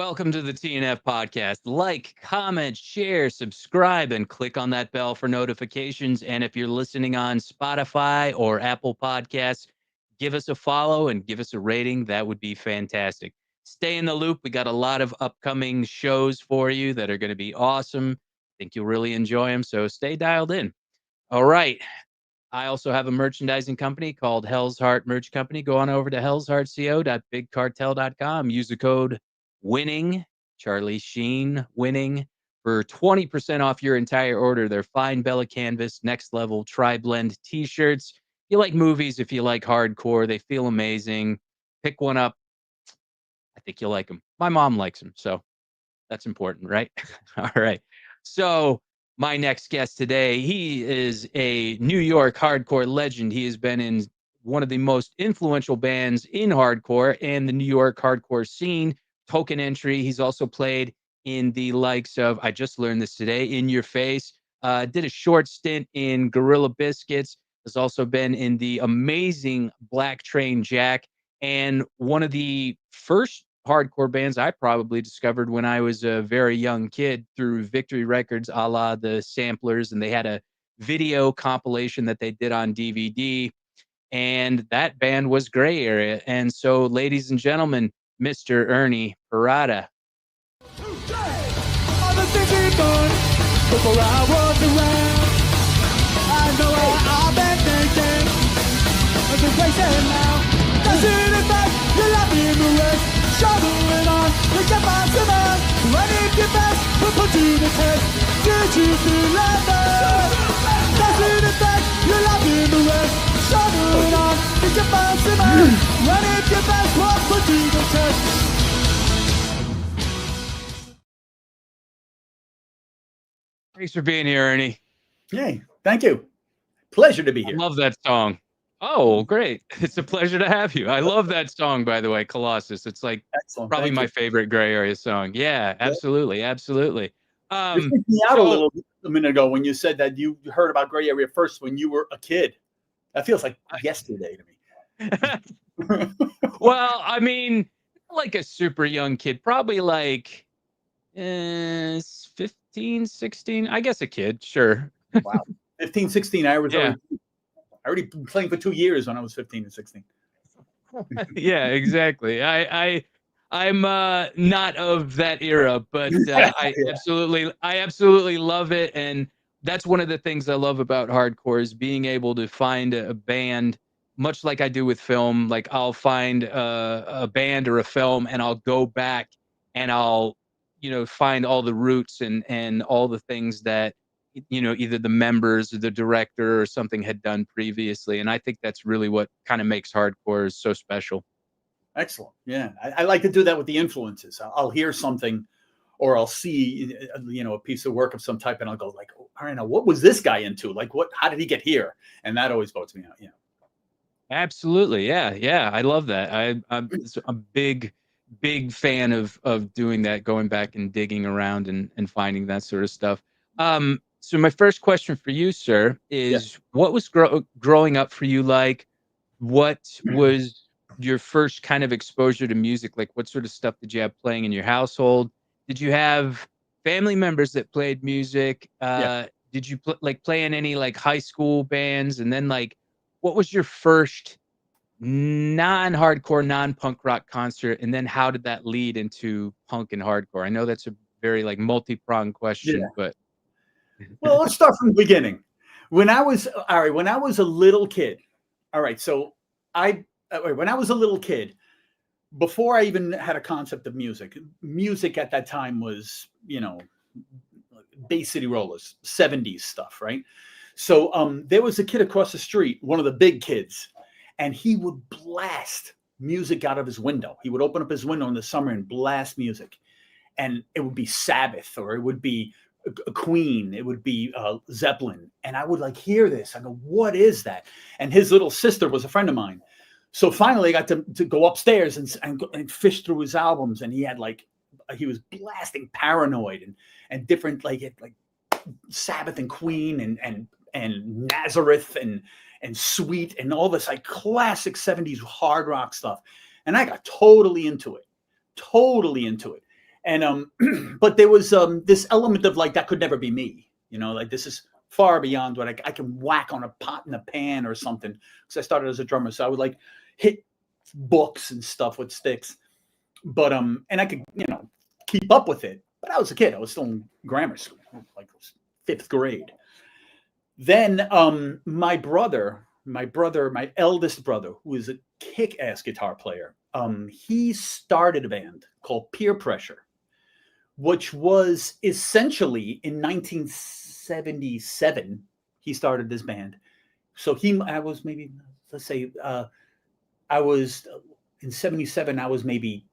Welcome to the TNF podcast. Like, comment, share, subscribe, and click on that bell for notifications. And if you're listening on Spotify or Apple Podcasts, give us a follow and give us a rating. That would be fantastic. Stay in the loop. We got a lot of upcoming shows for you that are going to be awesome. I think you'll really enjoy them. So stay dialed in. All right. I also have a merchandising company called Hell's Heart Merch Company. Go on over to hellsheartco.bigcartel.com. Use the code WINNING, Charlie Sheen winning, for 20% off your entire order. They're fine Bella Canvas, next level tri-blend t-shirts. If you like movies, if you like hardcore, they feel amazing. Pick one up. I think you'll like them. My mom likes them, so that's important, right? All right. So my next guest today, he is a New York hardcore legend. He has been in one of the most influential bands in hardcore and the New York hardcore scene, Token Entry. He's also played in the likes of, I just learned this today, In Your Face. Did a short stint in Gorilla Biscuits. Has also been in the amazing Black Train Jack. And one of the first hardcore bands I probably discovered when I was a very young kid through Victory Records, a la the Samplers, and they had a video compilation that they did on DVD, and that band was Gray Area. And so, ladies and gentlemen, Mr. Ernie Parada. Before I was around, I know I've been thinking of the place and now. Does it affect your life in the rest? Shoveling on, pick up on some man. Running your best, but put to the test. Did you feel like that? Does it affect your life in the rest? Shoveling on, pick up on some man. Running your best, but put to the test. Thanks for being here, Ernie. Hey, thank you. Pleasure to be here. I love that song. Oh, great. It's a pleasure to have you. I love that song, by the way, Colossus. It's like Excellent. probably my favorite Gray Area song. Yeah, absolutely. Absolutely. You freaked me out a little a minute ago when you said that you heard about Gray Area first when you were a kid. That feels like yesterday to me. Well, I mean, like a super young kid, probably like 15, 16, I guess a kid, sure. Wow. 15, 16, I was already been playing for 2 years when I was 15 and 16. Yeah, exactly. I'm not of that era, but I absolutely love it. And that's one of the things I love about hardcore is being able to find a band, much like I do with film. Like I'll find a band or a film and I'll go back and I'll, find all the roots and all the things that, either the members or the director or something had done previously. And I think that's really what kind of makes hardcore so special. Excellent. Yeah. I like to do that with the influences. I'll hear something or I'll see, a piece of work of some type and I'll go like, oh, all right, now what was this guy into? Like how did he get here? And that always boats me out. Yeah. Absolutely. Yeah. Yeah. I love that. I'm a big fan of doing that, going back and digging around and finding that sort of stuff. So my first question for you, sir, is what was growing up for you like? What was your first kind of exposure to music? Like what sort of stuff did you have playing in your household? Did you have family members that played music? Did you play in any like high school bands? And then like, what was your first non-hardcore, non-punk rock concert? And then how did that lead into punk and hardcore? I know that's a very like multi-pronged question, but. Well, let's start from the beginning. When I was a little kid, when I was a little kid, before I even had a concept of music at that time was, Bay City Rollers, 70s stuff, right? So there was a kid across the street, one of the big kids, and he would blast music out of his window. He would open up his window in the summer and blast music. And it would be Sabbath, or it would be Queen, it would be Zeppelin. And I would like hear this. I go, what is that? And his little sister was a friend of mine. So finally I got to go upstairs and fish through his albums. And he had he was blasting Paranoid and different like Sabbath and Queen and Nazareth and Sweet and all this like classic 70s hard rock stuff. And I got totally into it. And but there was this element of like that could never be me, you know, like this is far beyond what I can whack on a pot in a pan or something, because I started as a drummer, so I would like hit books and stuff with sticks, but and I could, you know, keep up with it, but I was a kid. I was still in grammar school, like 5th grade. Then my eldest brother, who is a kick-ass guitar player, he started a band called Peer Pressure, which was essentially in 1977. He started this band. So I was maybe, let's say, I was in 77, I was maybe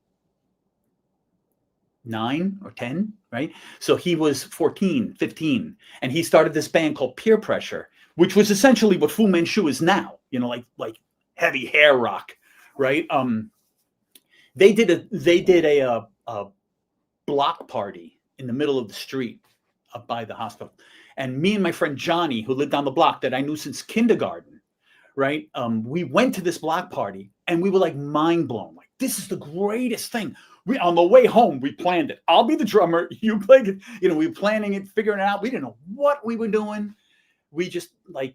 9 or 10, right? So he was 14, 15, and he started this band called Peer Pressure, which was essentially what Fu Manchu is now, you know, like heavy hair rock, right? They did a block party in the middle of the street up by the hospital. And me and my friend Johnny, who lived down the block that I knew since kindergarten, right? We went to this block party and we were like mind blown. Like, this is the greatest thing. On the way home, we planned it. I'll be the drummer. You play, you know, we were planning it, figuring it out. We didn't know what we were doing. We just like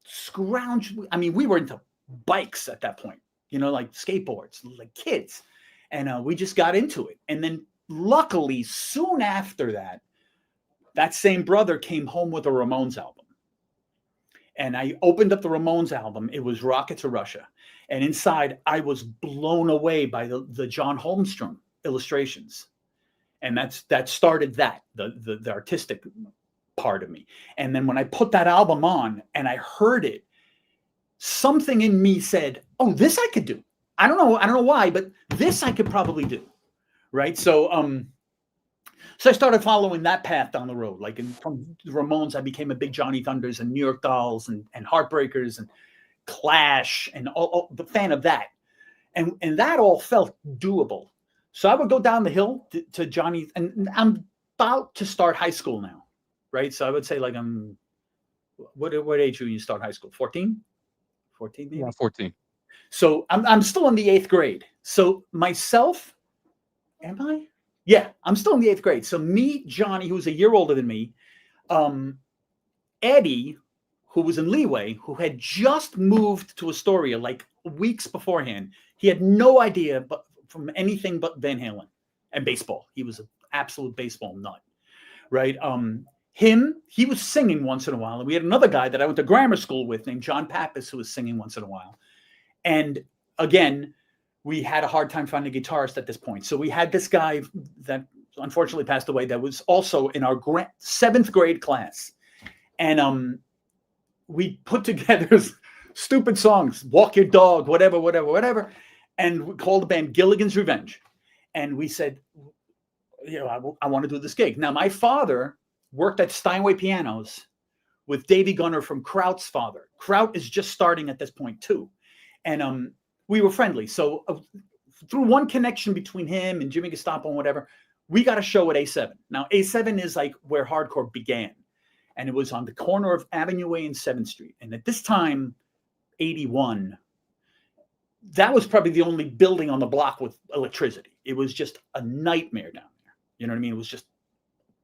scrounged. I mean, we were into bikes at that point, you know, like skateboards, like kids. And we just got into it. And then luckily, soon after that, that same brother came home with a Ramones album. And I opened up the Ramones album. It was Rocket to Russia. And inside, I was blown away by the John Holmstrom illustrations. And that started the artistic part of me. And then when I put that album on and I heard it, something in me said, oh, this I could do. I don't know why, but this I could probably do. Right. So I started following that path down the road. Like from the Ramones, I became a big Johnny Thunders and New York Dolls and Heartbreakers and Clash and all the fan of that. And that all felt doable. So I would go down the hill to Johnny, and I'm about to start high school now. Right. So I would say like what age when you start high school? 14? 14 maybe? Yeah, 14. So I'm still in the 8th grade. So myself, am I? Yeah, I'm still in the 8th grade. So me, Johnny, who's a year older than me, Eddie, who was in Leeway, who had just moved to Astoria like weeks beforehand. He had no idea from anything but Van Halen and baseball. He was an absolute baseball nut, right? He was singing once in a while. And we had another guy that I went to grammar school with named John Pappas, who was singing once in a while. And again, we had a hard time finding a guitarist at this point. So we had this guy that unfortunately passed away that was also in our 7th grade class. And we put together stupid songs, Walk Your Dog, whatever. And we called the band Gilligan's Revenge. And we said, you know, I want to do this gig. Now, my father worked at Steinway Pianos with Davey Gunner from Kraut's father. Kraut is just starting at this point too. And we were friendly. So through one connection between him and Jimmy Gestapo and whatever, we got a show at A7. Now, A7 is like where hardcore began. And it was on the corner of Avenue A and 7th Street. And at this time, 81, that was probably the only building on the block with electricity. It was just a nightmare down there. You know what I mean? It was just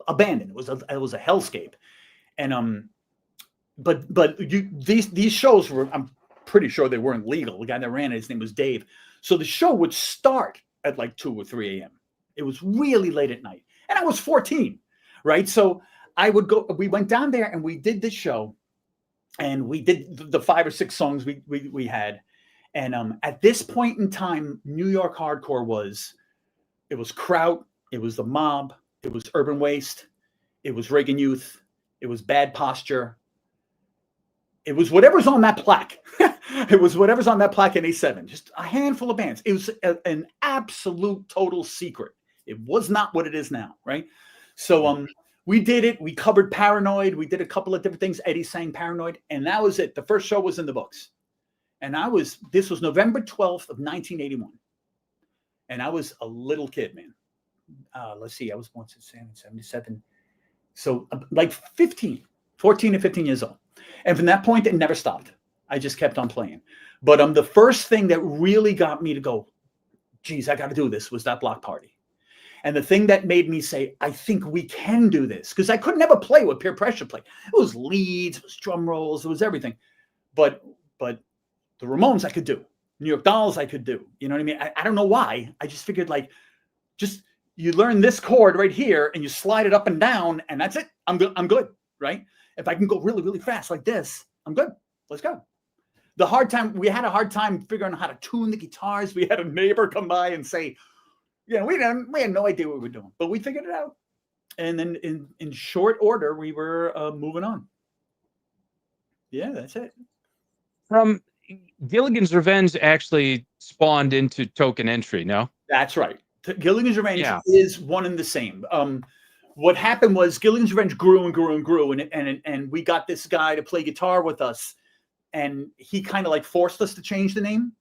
abandoned. It was a hellscape. And but these shows were, I'm pretty sure they weren't legal. The guy that ran it, his name was Dave. So the show would start at like 2 or 3 a.m. It was really late at night. And I was 14, right? So we went down there and we did this show, and we did the 5 or 6 songs we had. And at this point in time, New York hardcore was Kraut, it was the Mob, it was Urban Waste, it was Reagan Youth, it was Bad Posture. It was whatever's on that plaque. It was whatever's on that plaque in A7. Just a handful of bands. It was an absolute total secret. It was not what it is now, right? So we did it. We covered Paranoid. We did a couple of different things. Eddie sang Paranoid, and that was it. The first show was in the books. And this was November 12th of 1981. And I was a little kid, man. Let's see. I was born in 77. So like 14 to 15 years old. And from that point, it never stopped. I just kept on playing. But the first thing that really got me to go, geez, I got to do this, was that block party. And the thing that made me say, I think we can do this, because I could never play what Peer Pressure played. It was leads, it was drum rolls, it was everything. But the Ramones I could do. New York Dolls I could do. You know what I mean? I don't know why. I just figured, like, just you learn this chord right here and you slide it up and down, and that's it. I'm good, right? If I can go really, really fast like this, I'm good. Let's go. We had a hard time figuring out how to tune the guitars. We had a neighbor come by and say, you know, we had no idea what we were doing, but we figured it out. And then in short order, we were moving on. Yeah, that's it. From Gilligan's Revenge actually spawned into Token Entry, no? That's right. Gilligan's Revenge Yeah. is one and the same. What happened was Gilligan's Revenge grew and grew and grew, and we got this guy to play guitar with us, and he kind of like forced us to change the name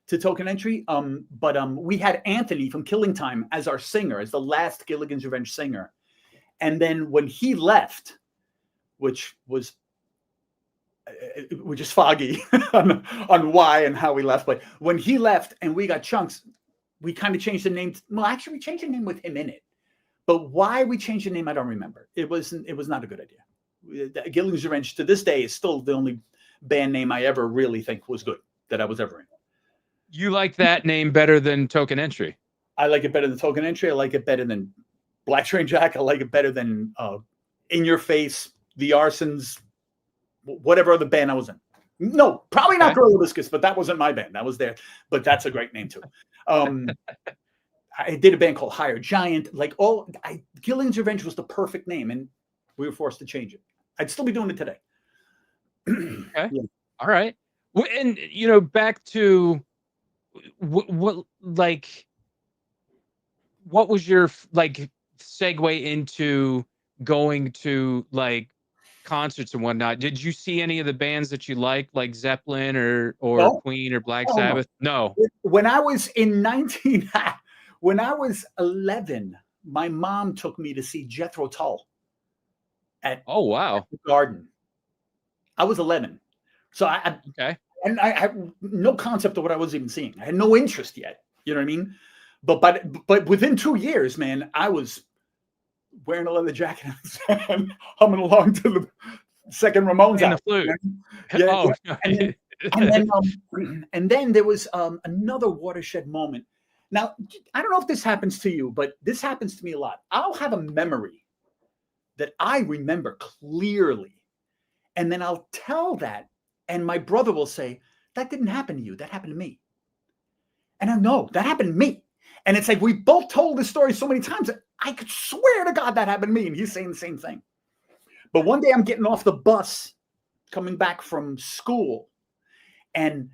to Token Entry. But we had Anthony from Killing Time as our singer, as the last Gilligan's Revenge singer. And then when he left, which was we're just foggy on why and how we left, but when he left and we got Chunks, we kind of changed the name. Well, actually, we changed the name with him in it. But why we changed the name, I don't remember. It was not a good idea. Gilligan's Revenge to this day is still the only band name I ever really think was good that I was ever in. You like that name better than Token Entry? I like it better than Token Entry. I like it better than Black Train Jack. I like it better than In Your Face, The Arsons, whatever other band I was in. No, probably not Gorilla Biscuits, but that wasn't my band. That was there. But that's a great name too. I did a band called Higher Giant. Like Gilligan's Revenge was the perfect name, and we were forced to change it. I'd still be doing it today. Okay. Yeah. All right. Well, and you know, back to what was your like segue into going to like concerts and whatnot? Did you see any of the bands that you like Zeppelin or No. Queen or Black Oh, Sabbath? No. When I was when I was 11, my mom took me to see Jethro Tull at wow, the Garden. I was 11, so I had no concept of what I was even seeing. I had no interest yet. You know what I mean? But within 2 years, man, I was wearing a leather jacket and humming along to the second Ramones and album. the flute. Yeah. And then there was another watershed moment. Now, I don't know if this happens to you, but this happens to me a lot. I'll have a memory that I remember clearly, and then I'll tell that, and my brother will say, that didn't happen to you. That happened to me. And I know that happened to me. And it's like we both told this story so many times that I could swear to God that happened to me. And he's saying the same thing. But one day I'm getting off the bus coming back from school, and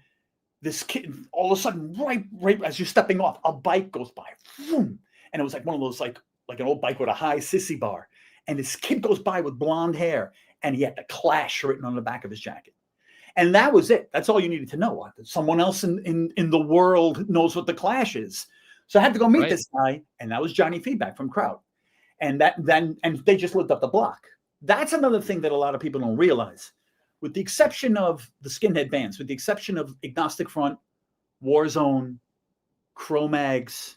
this kid, all of a sudden, right as you're stepping off, a bike goes by. Vroom, and it was like one of those, like an old bike with a high sissy bar. And this kid goes by with blonde hair, and he had the Clash written on the back of his jacket. And that was it. That's all you needed to know. Someone else in the world knows what the Clash is. So I had to go meet this guy, and that was Johnny Feedback from Crowd. And they just lived up the block. That's another thing that a lot of people don't realize. With the exception of the skinhead bands, with the exception of Agnostic Front, Warzone, Cro-Mags,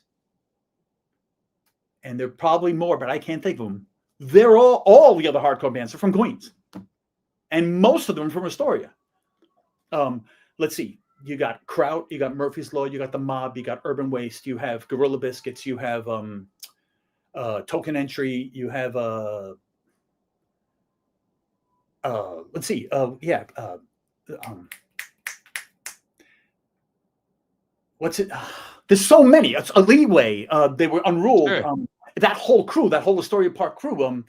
and there are probably more, but I can't think of them. They're all the other hardcore bands are from Queens. And most of them from Astoria. Let's see. You got Kraut, you got Murphy's Law, you got The Mob, you got Urban Waste, you have Gorilla Biscuits, you have Token Entry, you have let's see, what's it? There's so many. It's a Leeway. They were Unruled. Sure. That whole crew, that whole Astoria Park crew,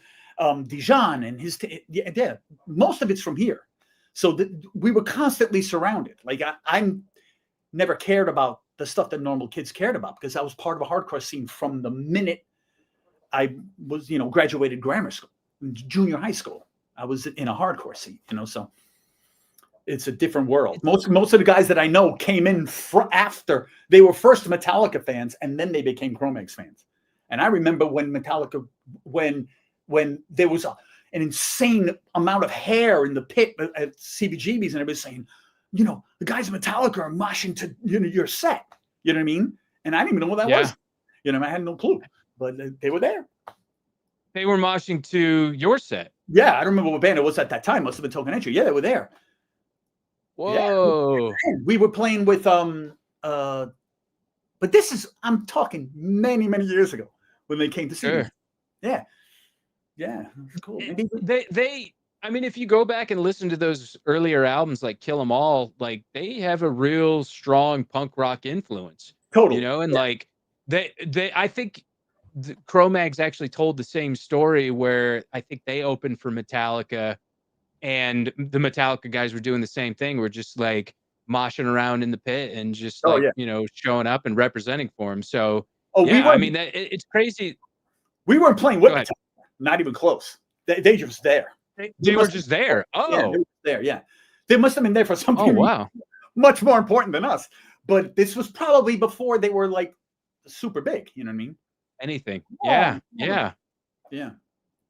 Dijon and his, most of it's from here. So we were constantly surrounded. Like I'm never cared about the stuff that normal kids cared about, because I was part of a hardcore scene from the minute I was, graduated grammar school, junior high school. I was in a hardcore scene, so it's a different world. Most of the guys that I know came in after. They were first Metallica fans, and then they became Cro-Mags fans. And I remember when Metallica, when there was an insane amount of hair in the pit at CBGB's, and everybody saying, the guys in Metallica are moshing to your set. You know what I mean? And I didn't even know what that was. I had no clue. but they were there. They were moshing to your set. Yeah, I don't remember what band it was at that time. Must have been Token Entry. Yeah, they were there. Whoa. Yeah, we were playing with but this is, I'm talking many, many years ago when they came to see me. Yeah. Yeah. Cool. Maybe I mean, if you go back and listen to those earlier albums like Kill 'Em All, like they have a real strong punk rock influence. totally. You know, and like I think Cro-Mags actually told the same story where I think they opened for Metallica, and the Metallica guys were doing the same thing. We're just like moshing around in the pit and just like, yeah. you know, showing up and representing for them. So we I mean, it's crazy. We weren't playing with Metallica, not even close. They just there. They were just there. Oh, yeah, they were there. Yeah, they must have been there for something. Oh, wow. Much more important than us. But this was probably before they were like super big. You know what I mean? Anything. Oh, yeah. Yeah. Yeah.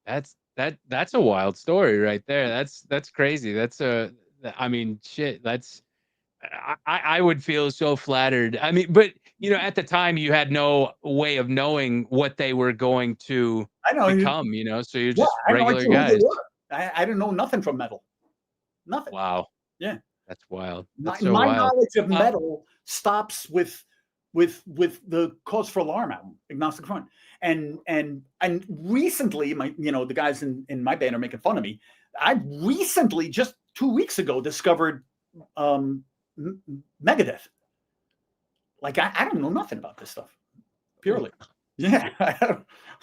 That's a wild story right there. That's crazy. I mean, shit. I would feel so flattered. I mean, but you know, at the time you had no way of knowing what they were going to become, you know, so you're just regular guys. I didn't know nothing from metal. Nothing. Wow. Yeah. That's wild. That's my knowledge of metal stops with the Cause for Alarm album, Agnostic Front. And recently, the guys in my band are making fun of me. I recently, just 2 weeks ago, discovered Megadeth. Like I don't know nothing about this stuff. Purely. Yeah.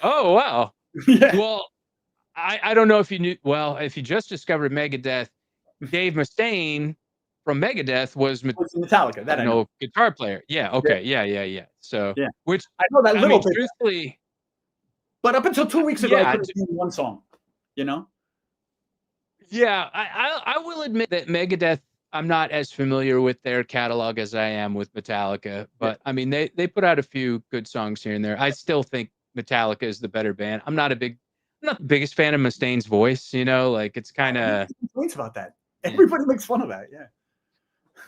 Oh, wow. Yeah. Well, I don't know if you knew. Well, if you just discovered Megadeth, Dave Mustaine from Megadeth was Metallica. That I know. Guitar player. Yeah. Okay. Yeah. So, which I know that little bit. Truthfully, but up until 2 weeks ago, I couldn't sing one song. You know. Yeah, I will admit that Megadeth, I'm not as familiar with their catalog as I am with Metallica, but I mean they put out a few good songs here and there. I still think Metallica is the better band. I'm not the biggest fan of Mustaine's voice, you know, like it's kind of complaints about that. Everybody makes fun of that. Yeah.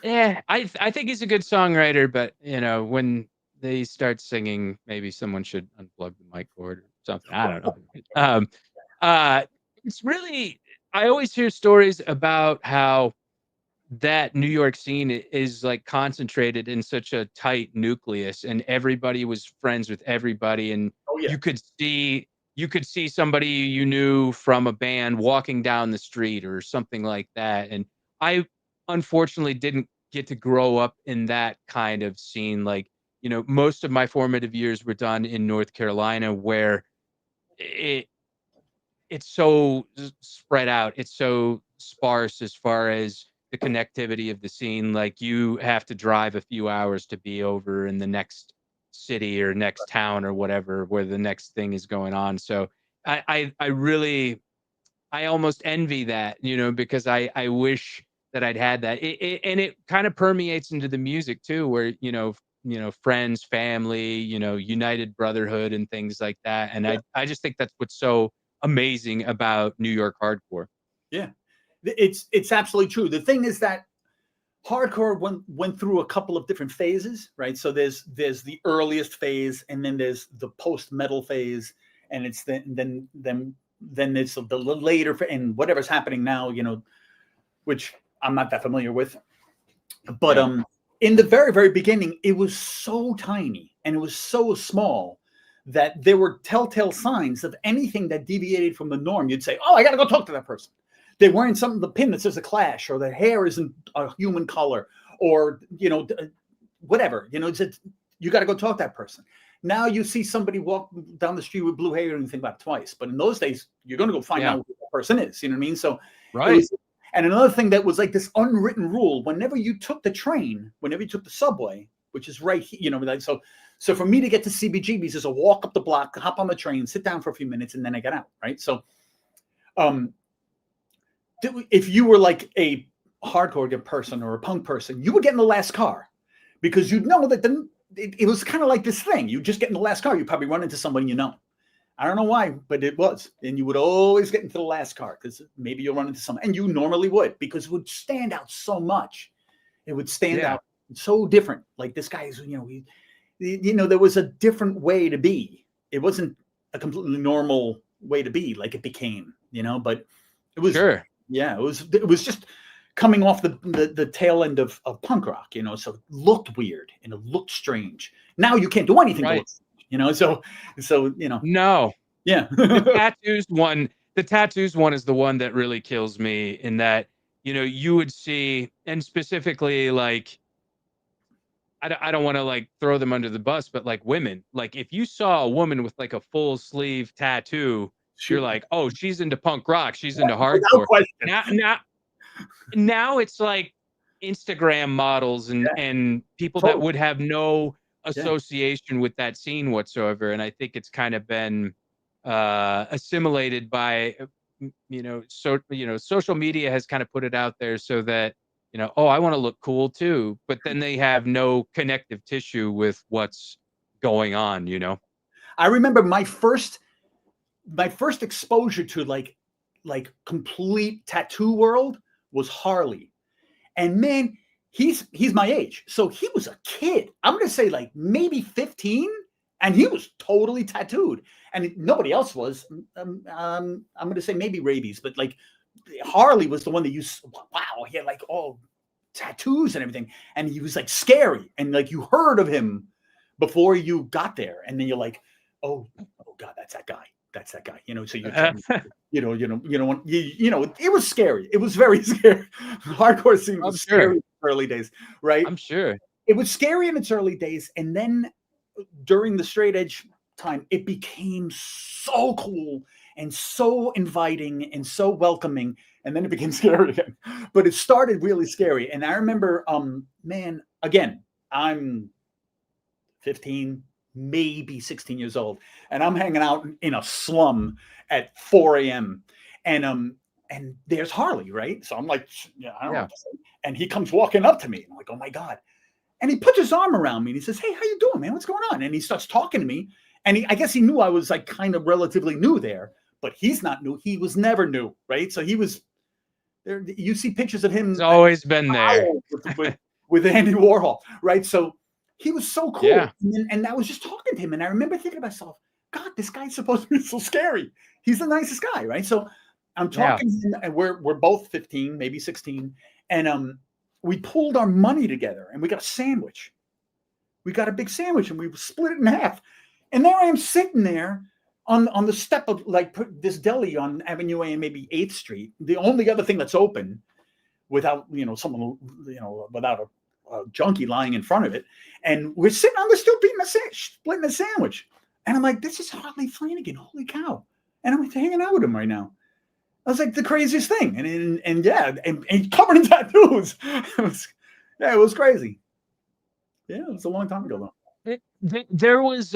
Yeah, I think he's a good songwriter, but you know, when they start singing, maybe someone should unplug the mic cord or something. I don't know. It's really, I always hear stories about how that New York scene is like concentrated in such a tight nucleus, and everybody was friends with everybody, and you could see somebody you knew from a band walking down the street or something like that. And I unfortunately didn't get to grow up in that kind of scene. Like, you know, most of my formative years were done in North Carolina, where it's so spread out. It's so sparse as far as the connectivity of the scene. Like you have to drive a few hours to be over in the next city or next town or whatever, where the next thing is going on. So I really, I almost envy that, you know, because I wish that I'd had that. And it kind of permeates into the music too, where, you know, friends, family, you know, united brotherhood and things like that. And I just think that's what's so amazing about New York hardcore. Yeah, it's absolutely true. The thing is that hardcore went through a couple of different phases, right? So there's the earliest phase, and then there's the post metal phase, and it's then it's the later, and whatever's happening now, you know, which I'm not that familiar with. But in the very, very beginning, it was so tiny and it was so small that there were telltale signs of anything that deviated from the norm. You'd say, "Oh, I got to go talk to that person. They're wearing something, the pin that says a Clash, or their hair isn't a human color, or, you know, whatever, you know, you got to go talk to that person." Now you see somebody walk down the street with blue hair and you think about it twice. But in those days, you're going to go find out who that person is. You know what I mean? So, right. And another thing that was like this unwritten rule: whenever you took the train, whenever you took the subway, which is right here, you know, like, so for me to get to CBGB's is a walk up the block, hop on the train, sit down for a few minutes, and then I get out. Right. So, if you were like a hardcore person or a punk person, you would get in the last car, because you'd know that it was kind of like this thing. You just get in the last car, you probably run into somebody you know. I don't know why, but it was. And you would always get into the last car, because maybe you'll run into someone. And you normally would, because it would stand out so much. It would stand out so different. Like this guy is, you know, there was a different way to be. a completely normal way to be like it became, but it was, Sure. yeah, it was just coming off the tail end of punk rock, so it looked weird and it looked strange. Now you can't do anything to Right. look strange, so No. yeah. The tattoos one is the one that really kills me in that, you would see, and specifically like, I don't want to like throw them under the bus, but like women, like if you saw a woman with like a full sleeve tattoo, you're Shoot, like, oh, she's into punk rock, she's into without hardcore. question. Now it's like Instagram models and Yeah, people that totally. would have no Yeah. association with that scene whatsoever. And I think it's kind of been assimilated by social media has kind of put it out there so that oh, I want to look cool too, but then they have no connective tissue with what's going on. I remember my first exposure to like complete tattoo world was Harley. And man, he's my age. So he was a kid. I'm going to say like maybe 15, and he was totally tattooed. And nobody else was. I'm going to say maybe rabies, but like Harley was the one that wow, he had like all tattoos and everything. And he was like scary. And like you heard of him before you got there. And then you're like, oh God, that's that guy. That's that guy. So you're trying, it was scary. It was very scary. The hardcore scene was scary in the early days, right? I'm sure. It was scary in its early days. And then during the straight edge time, it became so cool and so inviting and so welcoming. And then it became scary again. But it started really scary. And I remember, man, again, I'm 15, maybe 16 years old, and I'm hanging out in a slum at 4 a.m. and there's Harley, right? So I'm like, yeah, I don't know what to say. And he comes walking up to me. I'm like, oh my God. And he puts his arm around me and he says, hey, how you doing, man? What's going on? And he starts talking to me. And I guess he knew I was like kind of relatively new there, but he's not new. He was never new, right? So he was there. You see pictures of him. He's always been there. with Andy Warhol, right? So he was so cool. Yeah. And I was just talking to him. And I remember thinking to myself, God, this guy's supposed to be so scary. He's the nicest guy, right? So I'm talking to him, and we're both 15, maybe 16. And we pulled our money together and we got a sandwich. We got a big sandwich and we split it in half. And there I am sitting there on the step of like this deli on Avenue A and maybe 8th Street. The only other thing that's open without, someone, without a junkie lying in front of it. And we're sitting on the stoop eating splitting a sandwich. And I'm like, this is Harley Flanagan. Holy cow. And I'm hanging out with him right now. I was like the craziest thing. And covered in tattoos. It was crazy. Yeah, it was a long time ago though. There was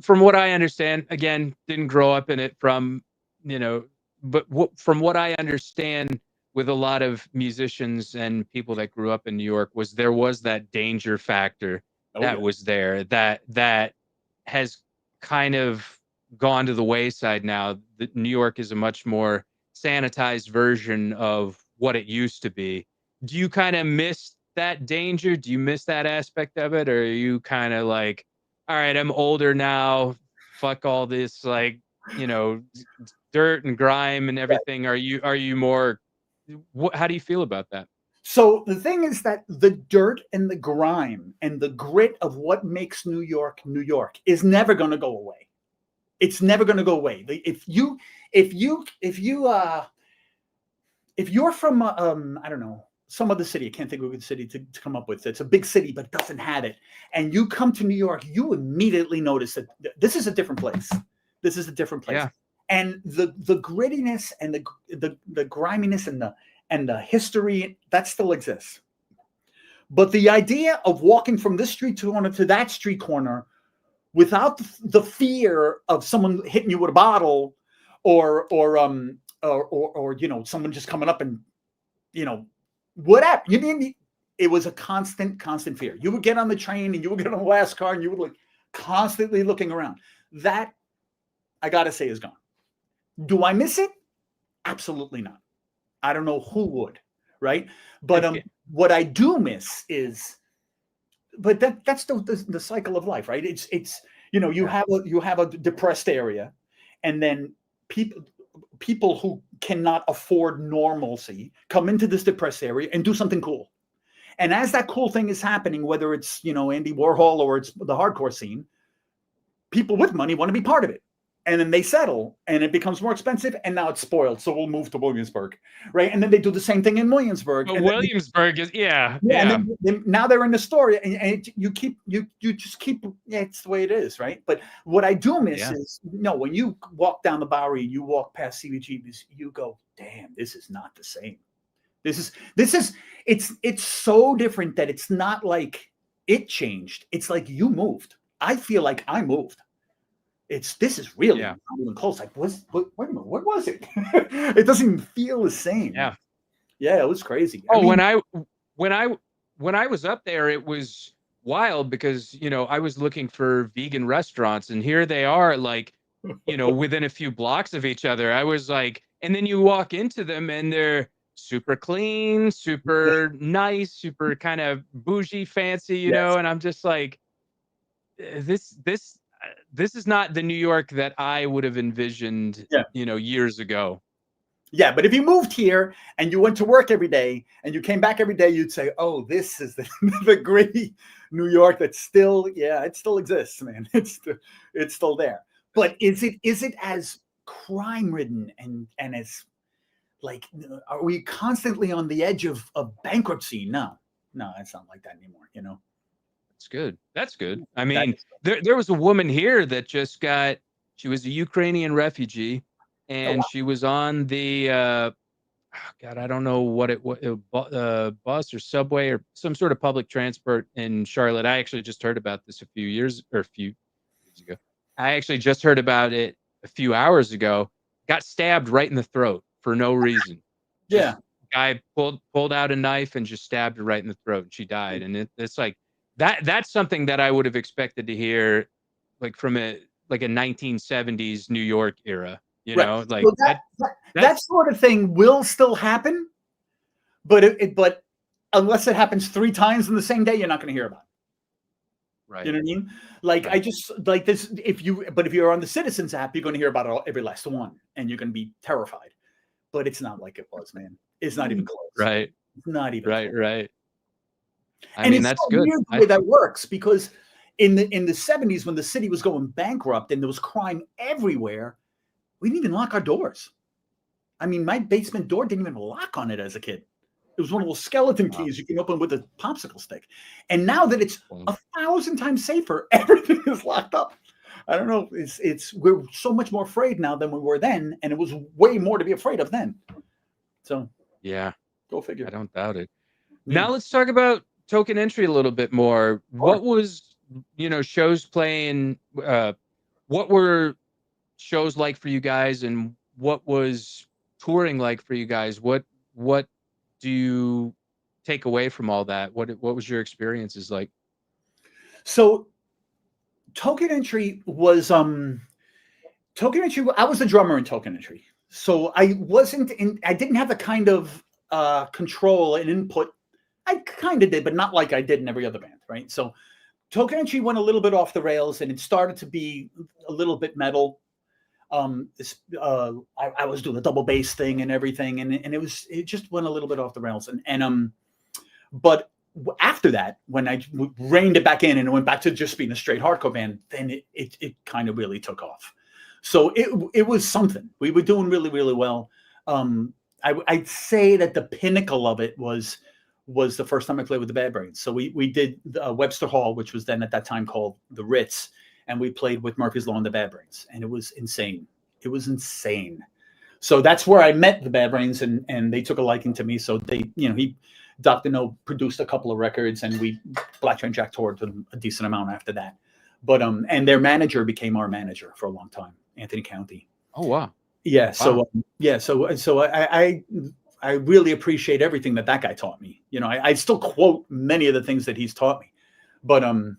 from what I understand, again, didn't grow up in it from, but from what I understand with a lot of musicians and people that grew up in New York there was that danger factor was there that has kind of gone to the wayside now. New York is a much more sanitized version of what it used to be. Do you kind of miss that danger? Do you miss that aspect of it? Or are you kind of like, all right, I'm older now, fuck all this, like, dirt and grime and everything? Are you more, how do you feel about that? So the thing is that the dirt and the grime and the grit of what makes New York is never going to go away. It's never going to go away. If you're from I don't know, some other city, I can't think of a good city to come up with. It's a big city, but it doesn't have it. And you come to New York, you immediately notice that this is a different place. This is a different place. Yeah. And the grittiness and the griminess and the history, that still exists. But the idea of walking from this street corner to that street corner without the fear of someone hitting you with a bottle or someone just coming up and whatever, it was a constant fear. You would get on the train and you would get on the last car and you would like constantly looking around. That, I gotta say, is gone. Do I miss it? Absolutely not. I don't know who would, right? But what I do miss is but that's the cycle of life, right? It's you have a depressed area, and then people who cannot afford normalcy come into this depressed area and do something cool. And as that cool thing is happening, whether it's Andy Warhol or it's the hardcore scene, people with money want to be part of it. And then they settle, and it becomes more expensive, and now it's spoiled. So we'll move to Williamsburg, right? And then they do the same thing in Williamsburg. But and Williamsburg is And then now they're in the story, and you just keep. Yeah, it's the way it is, right? But what I do miss is when you walk down the Bowery, you walk past CBGB's, you go, damn, this is not the same. This is it's so different that it's not like it changed. It's like you moved. I feel like I moved. This is really not even close. Like, wait a minute, what was it? It doesn't even feel the same. Yeah, it was crazy. Oh, when I was up there, it was wild because I was looking for vegan restaurants, and here they are, like within a few blocks of each other. I was like, and then you walk into them, and they're super clean, super nice, super kind of bougie, fancy, and I'm just like, this is not the New York that I would have envisioned, years ago. Yeah, but if you moved here and you went to work every day and you came back every day, you'd say, "Oh, this is the gritty New York that still, it still exists, man. It's still there." But is it as crime ridden and as like, are we constantly on the edge of bankruptcy? No, it's not like that anymore. That's good. I mean, there was a woman here that just she was a Ukrainian refugee, and she was on the I don't know what bus or subway or some sort of public transport in Charlotte. I actually just heard about this a few years ago. I actually just heard about it a few hours ago. Got stabbed right in the throat for no reason. Guy pulled out a knife and just stabbed her right in the throat, and she died. And it's like that's something that I would have expected to hear, like from a 1970s New York era. Like so that sort of thing will still happen, but but unless it happens 3 times in the same day, you're not going to hear about it. Right. You know what I mean? Like, I just like this. If you're on the Citizens app, you're going to hear about it every last one, and you're going to be terrified. But it's not like it was, man. It's not even close. Right. It's not even close. Right. I mean, that's so good. Weird the way that works, because in the 70s, when the city was going bankrupt and there was crime everywhere, we didn't even lock our doors. I mean, my basement door didn't even lock on it as a kid. It was one of those skeleton keys you can open with a popsicle stick. And now that it's 1,000 times safer, everything is locked up. I don't know. We're so much more afraid now than we were then, and it was way more to be afraid of then. So go figure. I don't doubt it. Now let's talk about Token Entry a little bit more. What was shows playing? What were shows like for you guys, and what was touring like for you guys? What do you take away from all that? What was your experiences like? So Token Entry was I was the drummer in Token Entry. So I didn't have the kind of control and input. I kind of did, but not like I did in every other band, right? So Token Entry went a little bit off the rails, and it started to be a little bit metal. I was doing the double bass thing and everything, and it just went a little bit off the rails. But after that, when I reined it back in and it went back to just being a straight hardcore band, then it kind of really took off. So it was something. We were doing really, really well. I'd say that the pinnacle of it was the first time I played with the Bad Brains. So we did Webster Hall, which was then at that time called the Ritz, and we played with Murphy's Law and the Bad Brains, and it was insane. It was insane. So that's where I met the Bad Brains, and they took a liking to me. So they, Dr. No produced a couple of records, and we Black Train Jack toured them a decent amount after that. But and their manager became our manager for a long time, Anthony County. Oh wow. Yeah. So so I really appreciate everything that guy taught me. I still quote many of the things that he's taught me. But I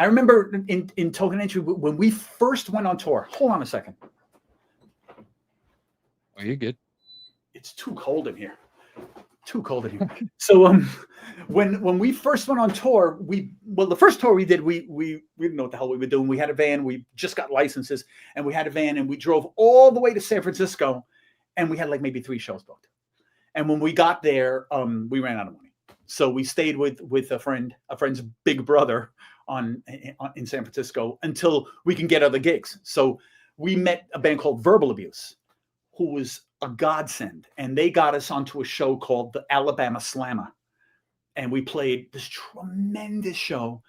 remember in Token Entry when we first went on tour. Hold on a second. Oh, you're good. It's too cold in here. too cold in here. So when we first went on tour, the first tour we did, we didn't know what the hell we were doing. We had a van, we just got licenses, and we had a van, and we drove all the way to San Francisco, and we had like maybe 3 shows booked. And when we got there, we ran out of money. So we stayed with a friend's big brother in San Francisco until we can get other gigs. So we met a band called Verbal Abuse, who was a godsend, and they got us onto a show called the Alabama Slammer, and we played this tremendous show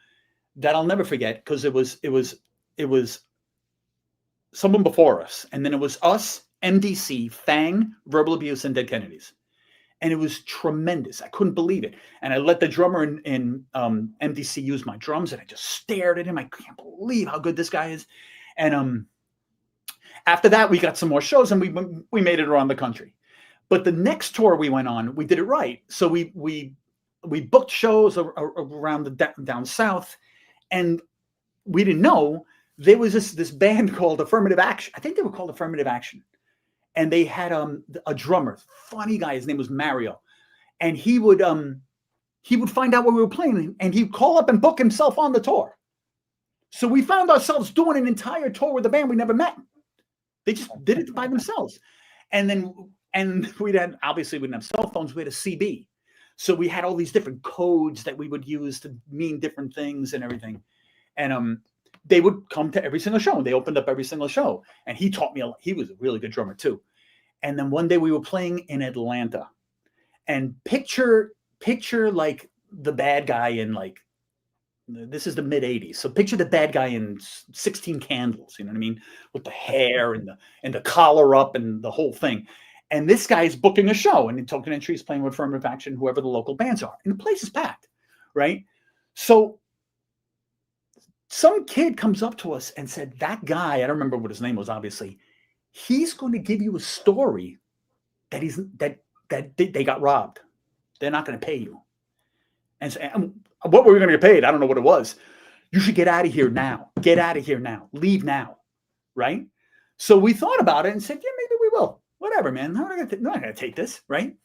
that I'll never forget, because it was someone before us, and then it was us, MDC, Fang, Verbal Abuse, and Dead Kennedys, and it was tremendous. I couldn't believe it, and I let the drummer in MDC use my drums, and I just stared at him. I can't believe how good this guy is, and after that, we got some more shows, and we made it around the country. But the next tour we went on, we did it right. So we booked shows around down south, and we didn't know there was this band called Affirmative Action. I think they were called Affirmative Action, and they had a drummer, funny guy. His name was Mario, and he would find out where we were playing, and he'd call up and book himself on the tour. So we found ourselves doing an entire tour with a band we never met. They just did it by themselves. And we didn't have cell phones. We had a CB. So we had all these different codes that we would use to mean different things and everything. And they would come to every single show. And they opened up every single show. And he taught me a lot. He was a really good drummer too. And then one day we were playing in Atlanta. And picture like the bad guy in like, this is the mid 80s. So picture the bad guy in 16 Candles, you know what I mean? With the hair and the collar up and the whole thing. And this guy is booking a show, and in Token Entry is playing with Affirmative Action, whoever the local bands are. And the place is packed, right? So some kid comes up to us and said, that guy, I don't remember what his name was, obviously, he's going to give you a story that they got robbed. They're not going to pay you. And so, what were we going to get paid? I don't know what it was. You should get out of here now. Get out of here now. Leave now. Right? So we thought about it and said, yeah, maybe we will. Whatever, man. I'm not going to take this. Right?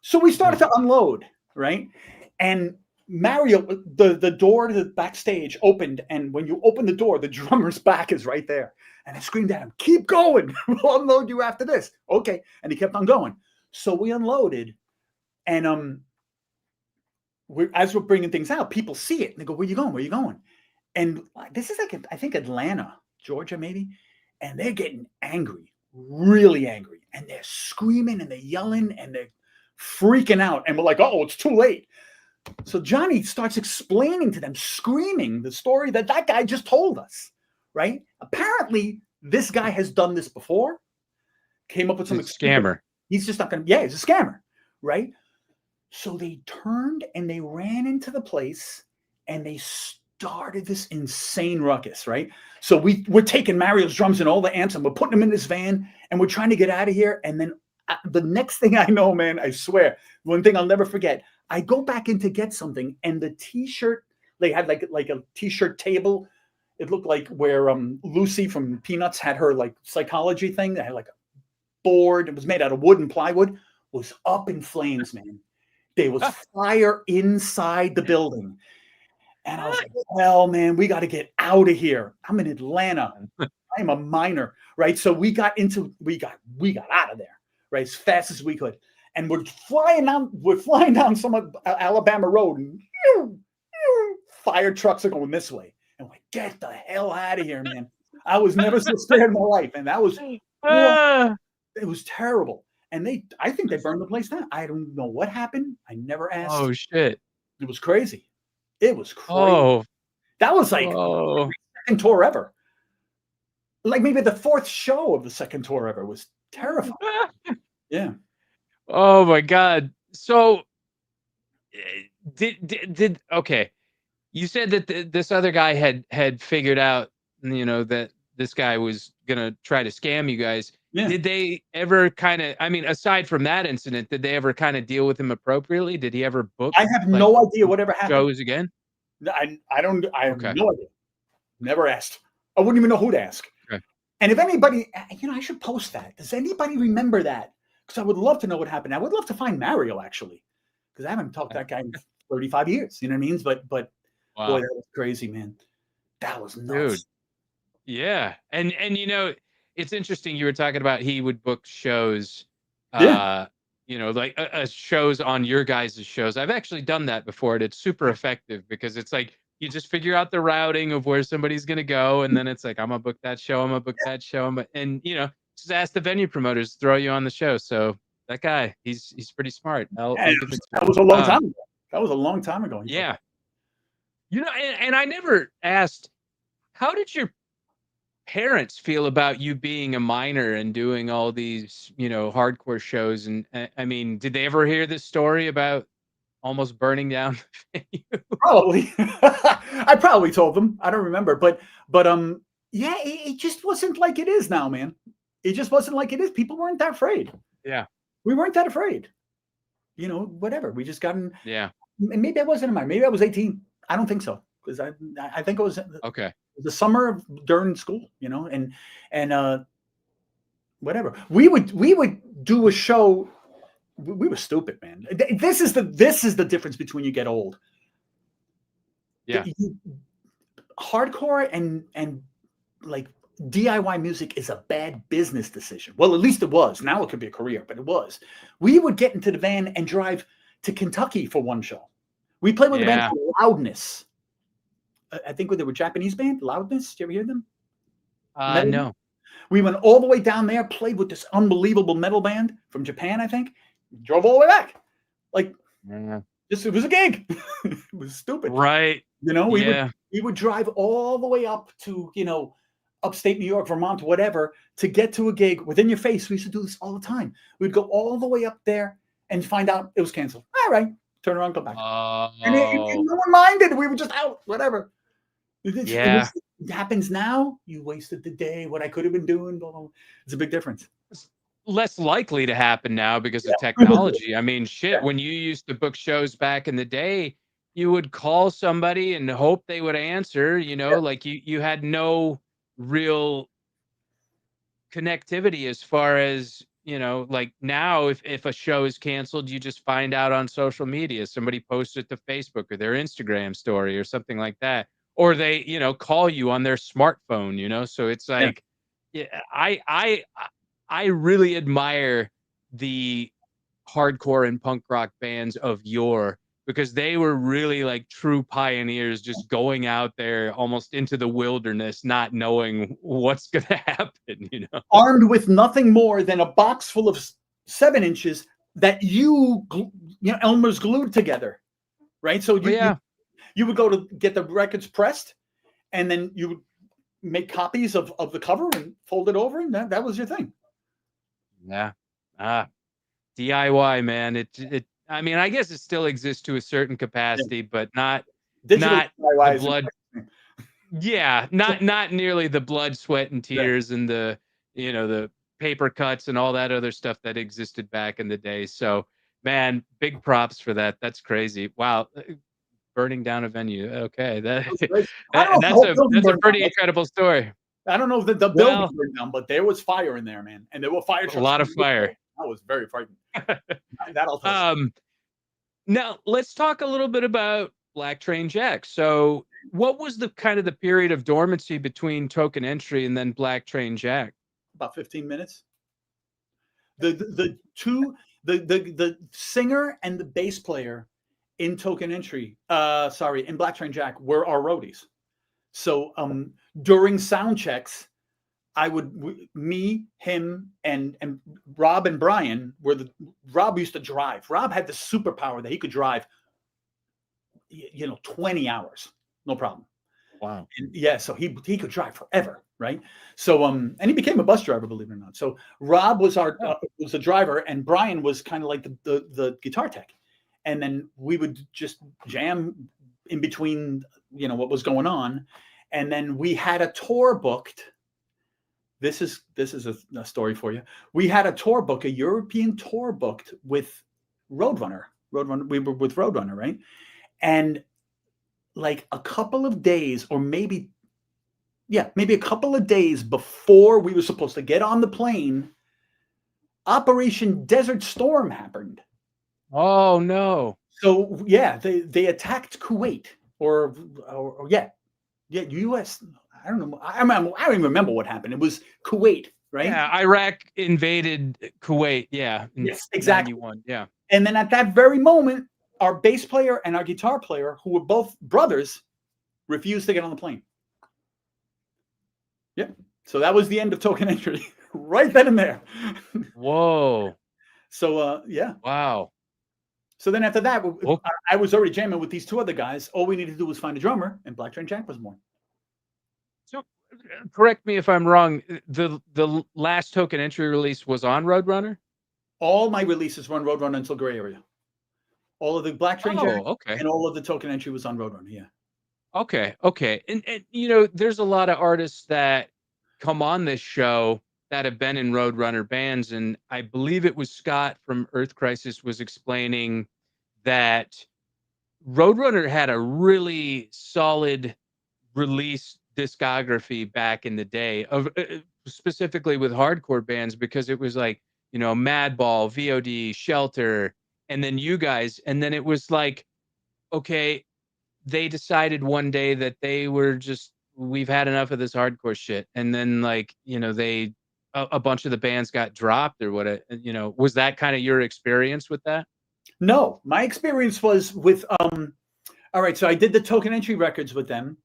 So we started to unload. Right? And Mario, the door to the backstage opened. And when you open the door, the drummer's back is right there. And I screamed at him, keep going. We'll unload you after this. Okay. And he kept on going. So we unloaded. And as we're bringing things out, people see it and they go, where you going? Where you going? And this is like, I think Atlanta, Georgia, maybe. And they're getting angry, really angry. And they're screaming and they're yelling and they're freaking out. And we're like, oh, it's too late. So Johnny starts explaining to them, screaming the story that guy just told us, right? Apparently, this guy has done this before, came up with some scammer. He's just not going to, he's a scammer, right? So they turned and they ran into the place and they started this insane ruckus, right? So we're taking Mario's drums and all the amps and we're putting them in this van and we're trying to get out of here. And then the next thing I know, man, I swear, one thing I'll never forget, I go back in to get something and the t-shirt, they had like a t-shirt table. It looked like where Lucy from Peanuts had her like psychology thing. They had like a board. It was made out of wood and plywood. Was up in flames, man. There was fire inside the building. And I was like, well, man, we got to get out of here. I'm in Atlanta. I'm a minor, right? So we got out of there, right? As fast as we could. And we're flying down some Alabama road and fire trucks are going this way. And we're like, get the hell out of here, man. I was never so scared in my life. And that was, it was terrible. And I think they burned the place down. I don't know what happened. I never asked. Oh, shit. It was crazy. It was crazy. Oh. That was like the second tour ever. Like maybe the fourth show of the second tour ever was terrifying. Yeah. Oh my God. So did okay. You said that this other guy had figured out, that this guy was going to try to scam you guys. Yeah. Did they ever aside from that incident, did they ever kind of deal with him appropriately? Did he ever book? I have no idea whatever happened. Shows again? I have no idea. Never asked. I wouldn't even know who to ask. Okay. And if anybody, I should post that. Does anybody remember that? because I would love to know what happened. I would love to find Mario actually, because I haven't talked to that guy in 35 years. You know what I mean? But boy, Wow, that was crazy, man. That was dude. nuts. Yeah, and it's interesting. You were talking about he would book shows, Yeah. uh, like shows on your guys' shows. I've actually done that before, and it's super effective because it's like you just figure out the routing of where somebody's gonna go, and then it's like I'm gonna book that show, I'm gonna book that show, and just ask the venue promoters to throw you on the show. So that guy, he's pretty smart. Yeah, I'll give it to that him. was a long time ago. That was a long time ago. Yeah, and I never asked, how did your parents feel about you being a minor and doing all these, hardcore shows? And I mean, did they ever hear this story about almost burning down the venue? Probably. I probably told them. I don't remember, but yeah, it just wasn't like it is now, man. It just wasn't like it is. People weren't that afraid. Yeah. We weren't that afraid. Whatever. We just got in. Yeah. Maybe I wasn't a minor. Maybe I was 18. I don't think so, because I think it was Okay. the summer during school, and whatever. We would do a show. We were stupid, man. This is the difference between you get old. Yeah. Hardcore and like DIY music is a bad business decision. Well, at least it was. Now it could be a career, but it was. We would get into the van and drive to Kentucky for one show. We played with a band called Loudness. I think they were a Japanese band, Loudness. Did you ever hear them? No. We went all the way down there, played with this unbelievable metal band from Japan, I think. Drove all the way back. Like, it was a gig. It was stupid. Right. We would drive all the way up to, upstate New York, Vermont, whatever, to get to a gig within your face. We used to do this all the time. We'd go all the way up there and find out it was canceled. All right. Turn around, come back. And no one minded. We were just out, whatever. It happens now. You wasted the day. What I could have been doing. Blah, blah, blah. It's a big difference. It's less likely to happen now because of technology. I mean, shit, when you used to book shows back in the day, you would call somebody and hope they would answer, like you had no real connectivity as far as, like now if a show is canceled, you just find out on social media. Somebody posts it to Facebook or their Instagram story or something like that. Or they, call you on their smartphone, so it's like, I really admire the hardcore and punk rock bands of yore, because they were really like true pioneers, just going out there almost into the wilderness, not knowing what's going to happen, Armed with nothing more than a box full of 7 inches that Elmer's glued together, right? So you would go to get the records pressed, and then you would make copies of the cover and fold it over, and that was your thing. Yeah. DIY, man. It I mean, I guess it still exists to a certain capacity, but not Digital the blood. Yeah, not nearly the blood, sweat, and tears and the the paper cuts and all that other stuff that existed back in the day. So, man, big props for that. That's crazy. Wow. Burning down a venue. Okay. That's a pretty incredible story. I don't know if the building burned down, but there was fire in there, man. And there were fire trucks. A lot of fire. I was very frightened. That'll tell you. Now let's talk a little bit about Black Train Jack. So what was the kind of the period of dormancy between Token Entry and then Black Train Jack? About 15 minutes. The singer and the bass player in Token Entry, in Black Train Jack, were our roadies. So during sound checks, me, him, and Rob and Brian Rob used to drive. Rob had the superpower that he could drive, 20 hours, no problem. Wow. And so he could drive forever, right? So and he became a bus driver, believe it or not. So Rob was was the driver, and Brian was kind of like the guitar tech. And then we would just jam in between, what was going on. And then we had a tour booked. This is a story for you. We had a European tour booked with Roadrunner. We were with Roadrunner, right? And like a couple of days, or maybe a couple of days before we were supposed to get on the plane, Operation Desert Storm happened. Oh no. So yeah, they attacked Kuwait or yeah, U.S. I don't know. I don't even remember what happened. It was Kuwait, right? Yeah, Iraq invaded Kuwait. Yeah, in Yes, exactly. 91. Yeah. And then at that very moment, our bass player and our guitar player, who were both brothers, refused to get on the plane. Yep. So that was the end of Token Entry, right then and there. Whoa. So yeah. Wow. So then after that, Oh. I was already jamming with these two other guys. All we needed to do was find a drummer, and Black Train Jack was born. So, correct me if I'm wrong. The last Token Entry release was on Roadrunner. All my releases were on Roadrunner until Gray Area. All of the Black Train Jack Okay. and all of the Token Entry was on Roadrunner. Yeah. Okay. And you know, there's a lot of artists that come on this show that have been in Roadrunner bands, and I believe it was Scott from Earth Crisis was explaining that Roadrunner had a really solid release discography back in the day of specifically with hardcore bands, because it was like, you know, Madball, VOD, Shelter, and then you guys, and then it was like, okay, they decided one day that they were just, we've had enough of this hardcore shit, and then like, you know, a bunch of the bands got dropped or what, you know, was that kind of your experience with that? No, my experience was with all right, so I did the Token Entry records with them.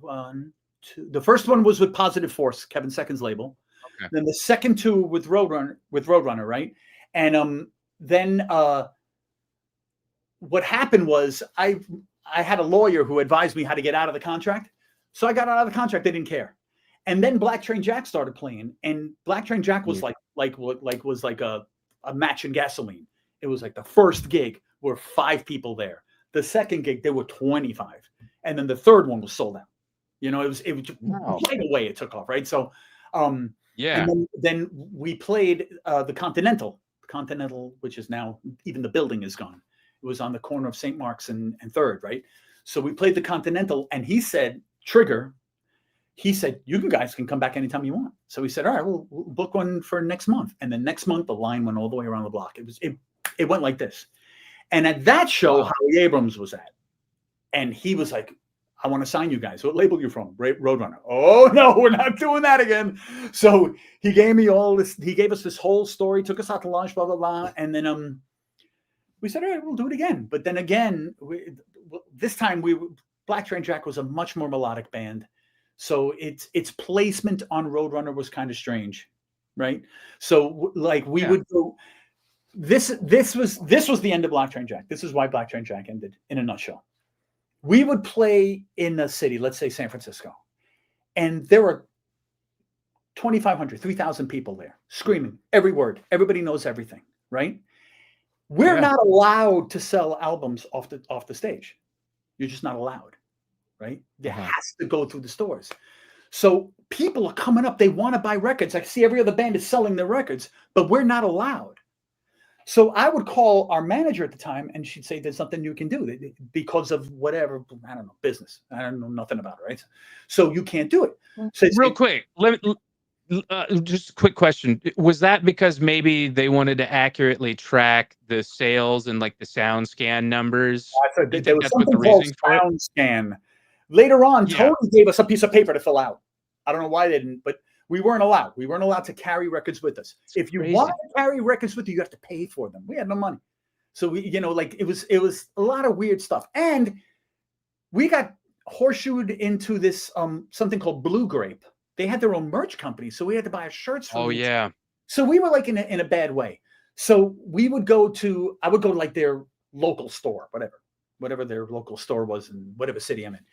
One, two. The first one was with Positive Force, Kevin Second's label. Okay. Then the second two with Roadrunner, right? And then what happened was I had a lawyer who advised me how to get out of the contract. So I got out of the contract. They didn't care. And then Black Train Jack started playing, and Black Train Jack was was like a match in gasoline. It was like the first gig were 5 people there. The second gig there were 25, and then the third one was sold out. You know, it was right away it took off, right? So yeah. And then we played the Continental, which is now, even the building is gone. It was on the corner of St. Mark's and 3rd, right? So we played the Continental, and he said, Trigger, he said, you guys can come back anytime you want. So we said, all right, we'll book one for next month. And then next month, the line went all the way around the block. It went like this. And at that show, Howie Abrams was at. And he was like, I want to sign you guys. What label are you from? Roadrunner. Oh, no, we're not doing that again. So he gave me all this. He gave us this whole story, took us out to lunch, blah, blah, blah. And then we said, all right, we'll do it again. But then again, this time Black Train Jack was a much more melodic band. So its placement on Roadrunner was kind of strange, right? So like we would go. This was the end of Black Train Jack. This is why Black Train Jack ended in a nutshell. We would play in a city, let's say San Francisco, and there were 2,500, 3,000 people there screaming every word. Everybody knows everything, right? We're not allowed to sell albums off the stage. You're just not allowed, right? It has to go through the stores. So people are coming up. They want to buy records. I see every other band is selling their records, but we're not allowed. So I would call our manager at the time, and she'd say, there's something you can do because of whatever, I don't know, business. I don't know nothing about it, right? So you can't do it. So real quick, just a quick question. Was that because maybe they wanted to accurately track the sales and like the sound scan numbers? There was something called sound scan. Later on, Tony gave us a piece of paper to fill out. I don't know why they didn't, but we weren't allowed. We weren't allowed to carry records with us. If you want to carry records with you, you have to pay for them. We had no money. So we, it was a lot of weird stuff. And we got horseshoed into this something called Blue Grape. They had their own merch company, so we had to buy our shirts from them. Yeah. So we were like in a bad way. So I would go to like their local store, whatever their local store was in whatever city I'm in.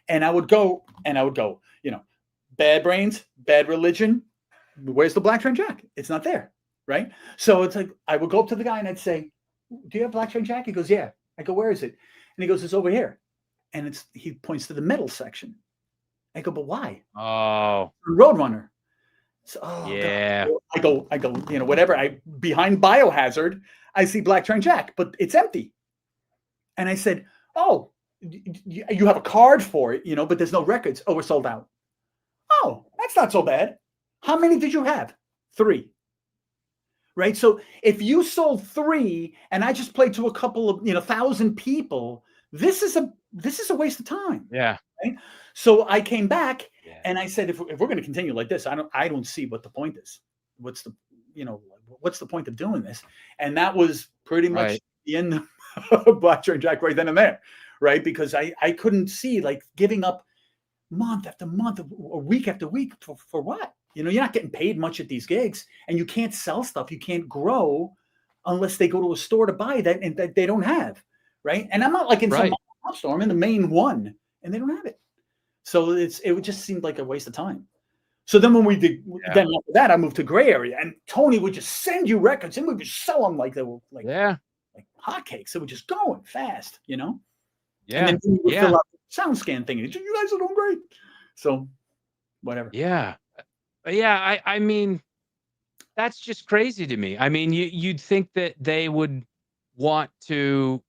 And I would go, Bad Brains, Bad Religion. Where's the Black Train Jack? It's not there, right? So it's like I would go up to the guy and I'd say, "Do you have Black Train Jack?" He goes, "Yeah." I go, "Where is it?" And he goes, "It's over here." And he points to the metal section. I go, "But why?" Oh, Roadrunner. So, yeah. God. I go. Whatever. Behind Biohazard, I see Black Train Jack, but it's empty. And I said, "Oh, you have a card for it, but there's no records." "Oh, we're sold out." "Oh, that's not so bad. How many did you have?" 3. right? So if you sold 3 and I just played to a couple of 1,000 people, this is a waste of time. Yeah. Right? So I came back Yeah. and I said, if we're going to continue like this, I don't see what the point is. What's the point of doing this? And that was pretty much Right. the end of Black Train Jack right then and there, right? Because I couldn't see, like, giving up month after month, or week after week for what? You're not getting paid much at these gigs, and you can't sell stuff. You can't grow unless they go to a store to buy that, and that they don't have, right? And I'm not like in some store. I'm in the main one, and they don't have it. So it just seemed like a waste of time. So then when we did, then after that, I moved to Gray Area, and Tony would just send you records, and we would sell them like they were like hotcakes. It would just going fast, Yeah. And then we would fill out the sound scan thing. You guys are doing great. So whatever. Yeah. Yeah. I mean, that's just crazy to me. I mean, you'd think that they would want to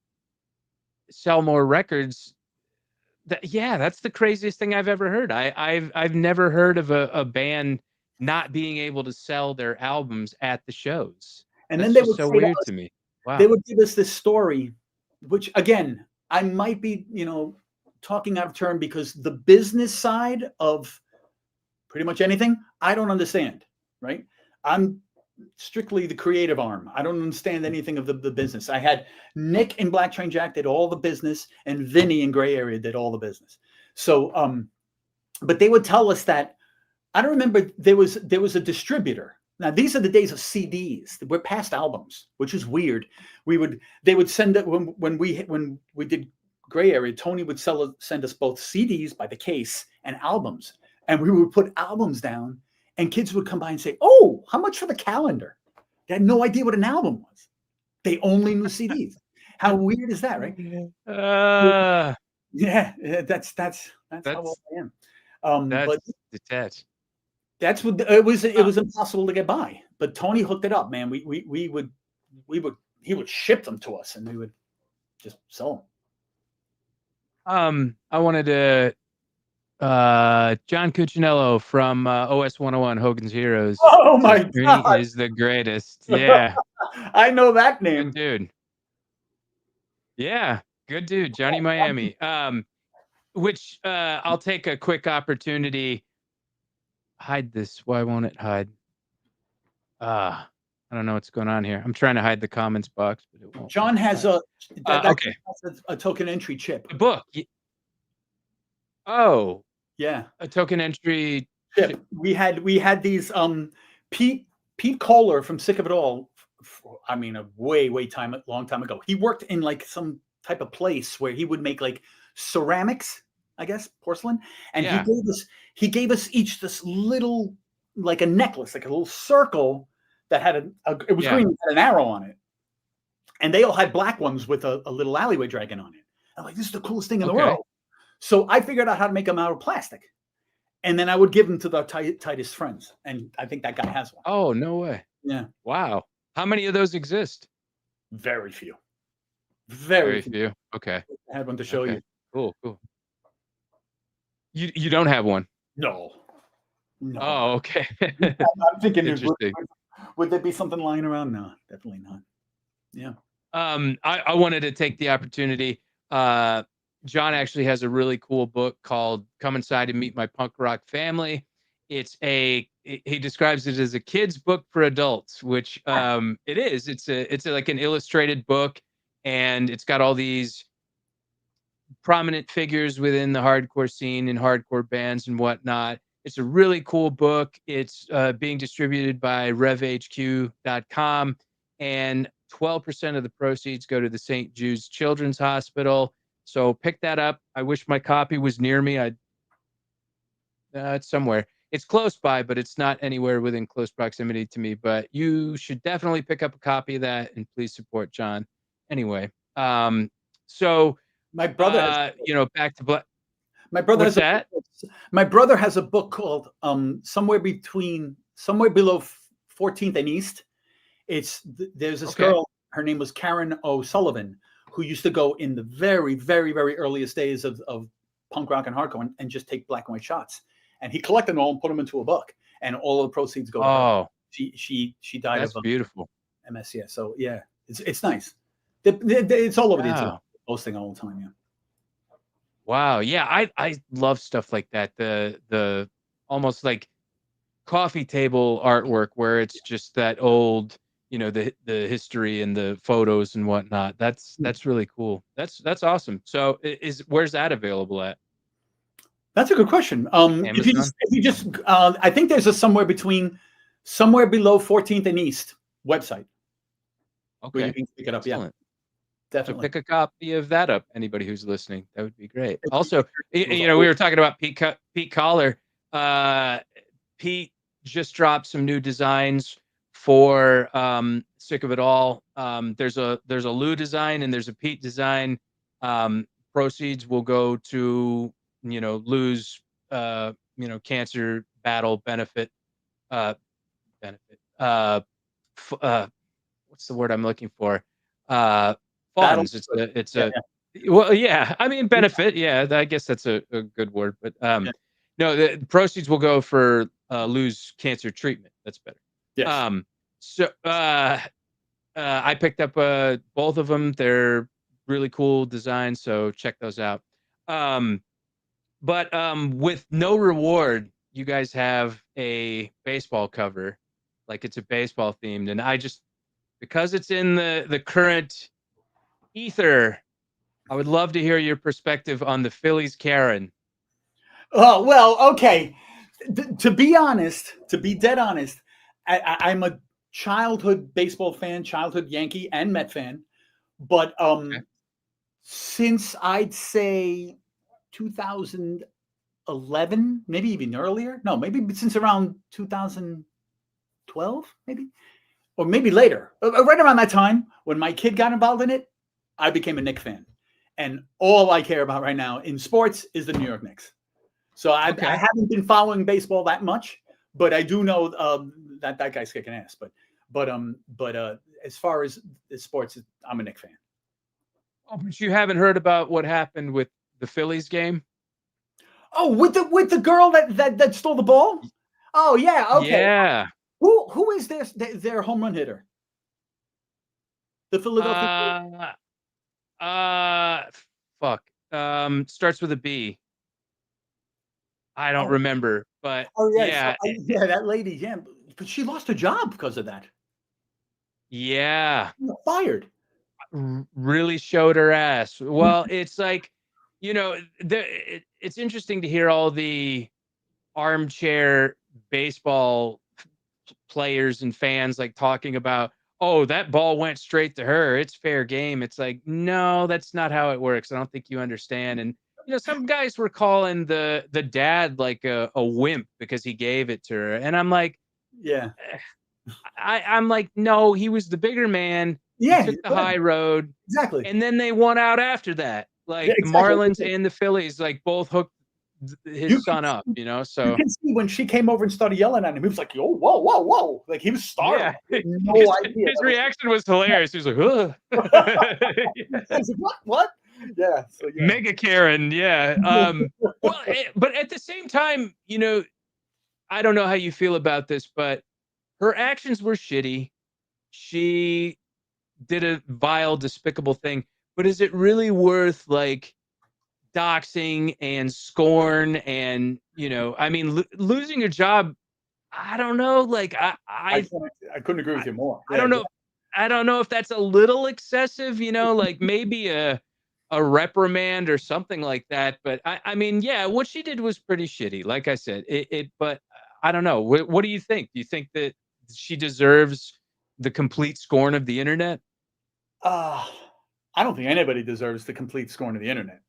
sell more records. That's the craziest thing I've ever heard. I've never heard of a band not being able to sell their albums at the shows. And that's then they just would so say weird to me. Wow. They would give us this story, which again, I might be, talking out of turn, because the business side of pretty much anything, I don't understand, right? I'm strictly the creative arm. I don't understand anything of the business. I had Nick in Black Train Jack did all the business, and Vinny in Gray Area did all the business. So, but they would tell us that, I don't remember, there was a distributor. Now, these are the days of CDs. We're past albums, which is weird. They would send it when we did Gray Area. Tony would send us both CDs by the case and albums, and we would put albums down, and kids would come by and say, "Oh, how much for the calendar?" They had no idea what an album was. They only knew CDs. How weird is that, right? Yeah, that's how old I am. But detached. That's what it was. It was impossible to get by, but Tony hooked it up, man. He would ship them to us, and we would just sell them. I wanted to, John Cuccinello from OS 101, Hogan's Heroes. Oh my God, is the greatest. Yeah, I know that name. Good dude. Yeah, good dude, Johnny Miami. Which I'll take a quick opportunity. Hide this. Why won't it hide? I don't know what's going on here. I'm trying to hide the comments box, but it won't. John has a token entry chip. A book. Oh, yeah, a token entry chip. We had these Pete Kohler from Sick of It All. I mean, a long time ago. He worked in like some type of place where he would make like ceramics, I guess, porcelain. And he gave us each this little, like a necklace, like a little circle that had it was green, had an arrow on it. And they all had black ones with a little alleyway dragon on it. I'm like, this is the coolest thing in the world. So I figured out how to make them out of plastic. And then I would give them to the tightest friends. And I think that guy has one. Oh, no way. Yeah. Wow. How many of those exist? Very few. Very few. Okay. I had one to show you. Cool. You don't have one? No. Oh, okay. I'm thinking, interesting. Would there be something lying around? No, definitely not. Yeah. I wanted to take the opportunity. John actually has a really cool book called Come Inside and Meet My Punk Rock Family. He describes it as a kid's book for adults, which it is. It's like an illustrated book, and it's got all these prominent figures within the hardcore scene and hardcore bands and whatnot. It's a really cool book. It's being distributed by revhq.com, and 12% of the proceeds go to the St. Jude's Children's Hospital. So pick that up. I wish my copy was near me. It's somewhere. It's close by, but it's not anywhere within close proximity to me. But you should definitely pick up a copy of that, and please support John. Anyway, so my brother, back to Black. My brother What's that? My brother has a book called somewhere below 14th and East. There's this girl. Her name was Karen O'Sullivan, who used to go in the very, very, very earliest days of punk rock and hardcore and just take black and white shots. And he collected them all and put them into a book, and all of the proceeds go to her. She died. That's beautiful. MS. Yeah. So yeah, it's nice. It's all over the internet, Wow. posting all the time. Yeah. Wow. Yeah, I love stuff like that. The almost like coffee table artwork where it's just that old, the history and the photos and whatnot. That's really cool. That's awesome. So where's that available at? That's a good question. Amazon? If you just, I think there's a somewhere below 14th and East website where you Okay. can pick it up. Yeah, Excellent. So definitely. pick a copy of that up. Anybody who's listening, that would be great. It- Also, was we old. were talking about Pete Collar. Uh, Pete just dropped some new designs for Sick of It All. There's a Lou design and there's a Pete design. Proceeds will go to Lou's cancer battle benefit benefit. What's the word I'm looking for? Uh, Battle. funds. It's Yeah, a well, yeah. I mean, benefit. Yeah, I guess that's a good word. But yeah. no, the proceeds will go for Lou's cancer treatment. That's better. Yes. Um, so I picked up both of them. They're really cool designs, so check those out. But with no reward, you guys have a baseball cover, like it's a baseball themed, and I just because it's in the current ether, I would love to hear your perspective on the Phillies Karen. Oh well, okay. To be honest, to be dead honest, I'm a childhood baseball fan, childhood Yankee and Met fan, but Okay. since I'd say 2011, maybe even earlier. No, maybe since around 2012, maybe, or maybe later. Right around that time, when my kid got involved in it, I became a Knicks fan, and all I care about right now in sports is the New York Knicks. So I Okay. haven't been following baseball that much, but I do know that guy's kicking ass. But as far as sports, I'm a Knicks fan. Oh, but you haven't heard about what happened with the Phillies game? Oh, with the girl that stole the ball. Oh yeah, okay. Yeah. Who is their home run hitter? The Philadelphia. Uh, uh, fuck. Starts with a B. I don't Oh, remember, but oh yes, yeah, yeah, that lady. Yeah, but she lost her job because of that. yeah. She got fired. Really showed her ass. Well, it's like, it's interesting to hear all the armchair baseball players and fans like talking about, oh, that ball went straight to her. It's fair game. It's like, no, that's not how it works. I don't think you understand. And some guys were calling the dad like a wimp because he gave it to her. And I'm like, Yeah, I'm like, no, he was the bigger man. He yeah, took the whatever. high road. Exactly. And then they won out after that. Yeah, Like the exactly. Marlins and the Phillies, like both hooked You his can son up, you so can see when she came over and started yelling at him, he was like, "Oh, whoa, whoa, whoa!" Like he was startled. yeah. He had his, no idea. his reaction was hilarious. He was like, ugh. I was like, "What? What?" Yeah. So yeah. Mega Karen, yeah. Well, but at the same time, I don't know how you feel about this, but her actions were shitty. She did a vile, despicable thing. But is it really worth like doxing and scorn and I mean losing your job? I don't know. Like I couldn't agree with you more. I Yeah. don't know. I don't know if that's a little excessive. Like maybe a reprimand or something like that. But I mean, yeah, what she did was pretty shitty. Like I said, it. But I don't know. What do you think? Do you think that she deserves the complete scorn of the internet? Uh, I don't think anybody deserves the complete scorn of the internet.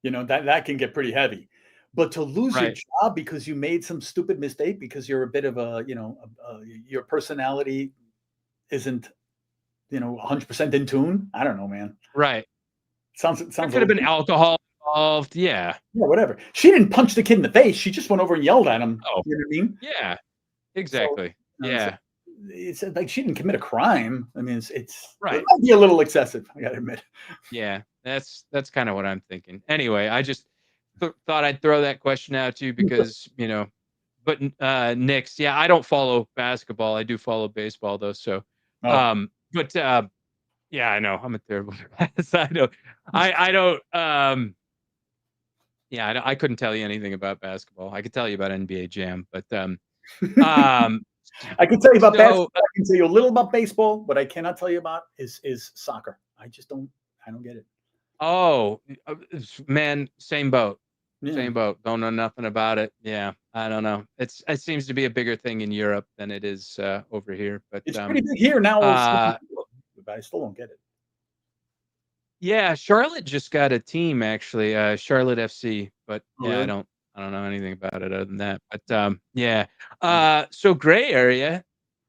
That can get pretty heavy. But to lose your Right. job because you made some stupid mistake because you're a bit of your personality isn't 100% in tune. I don't know, man. Right. Sounds There a could have little been alcohol involved. Yeah. yeah, whatever. She didn't punch the kid in the face. She just went over and yelled at him. Oh, You know what I mean? yeah. So, Exactly. so Yeah. it's like she didn't commit a crime. I mean, it Right. might be a little excessive. I gotta admit. Yeah. That's kind of what I'm thinking. Anyway, I just thought I'd throw that question out to you because, but Knicks, yeah, I don't follow basketball. I do follow baseball though. So Oh, But yeah, I know I'm a terrible pass. I know. I don't. Yeah, I couldn't tell you anything about basketball. I could tell you about NBA Jam, but um, I can tell you about so basketball. I can tell you a little about baseball. What I cannot tell you about is soccer. I just don't. I don't get it. oh man, same boat. Yeah, Same boat. Don't know nothing about it. Yeah, I don't know. It seems to be a bigger thing in Europe than it is over here. But it's pretty big here now. uh, But I still don't get it. yeah, Charlotte just got a team actually, Charlotte FC. But Oh, yeah, really? I don't know anything about it other than that. But yeah. So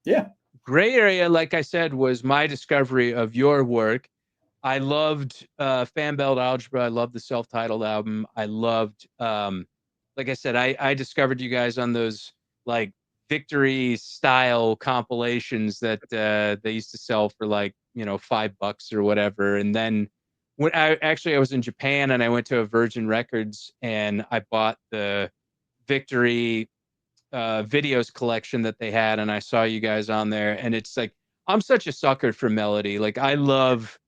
Yeah, Gray Area, like I said, was my discovery of your work. I loved Fan Belt Algebra. I loved the self-titled album. I loved, like I said, I discovered you guys on those like victory style compilations that they used to sell for like $5 or whatever. And then when I was in Japan and I went to a Virgin Records and I bought the victory videos collection that they had, and I saw you guys on there, and it's like I'm such a sucker for melody. Like I love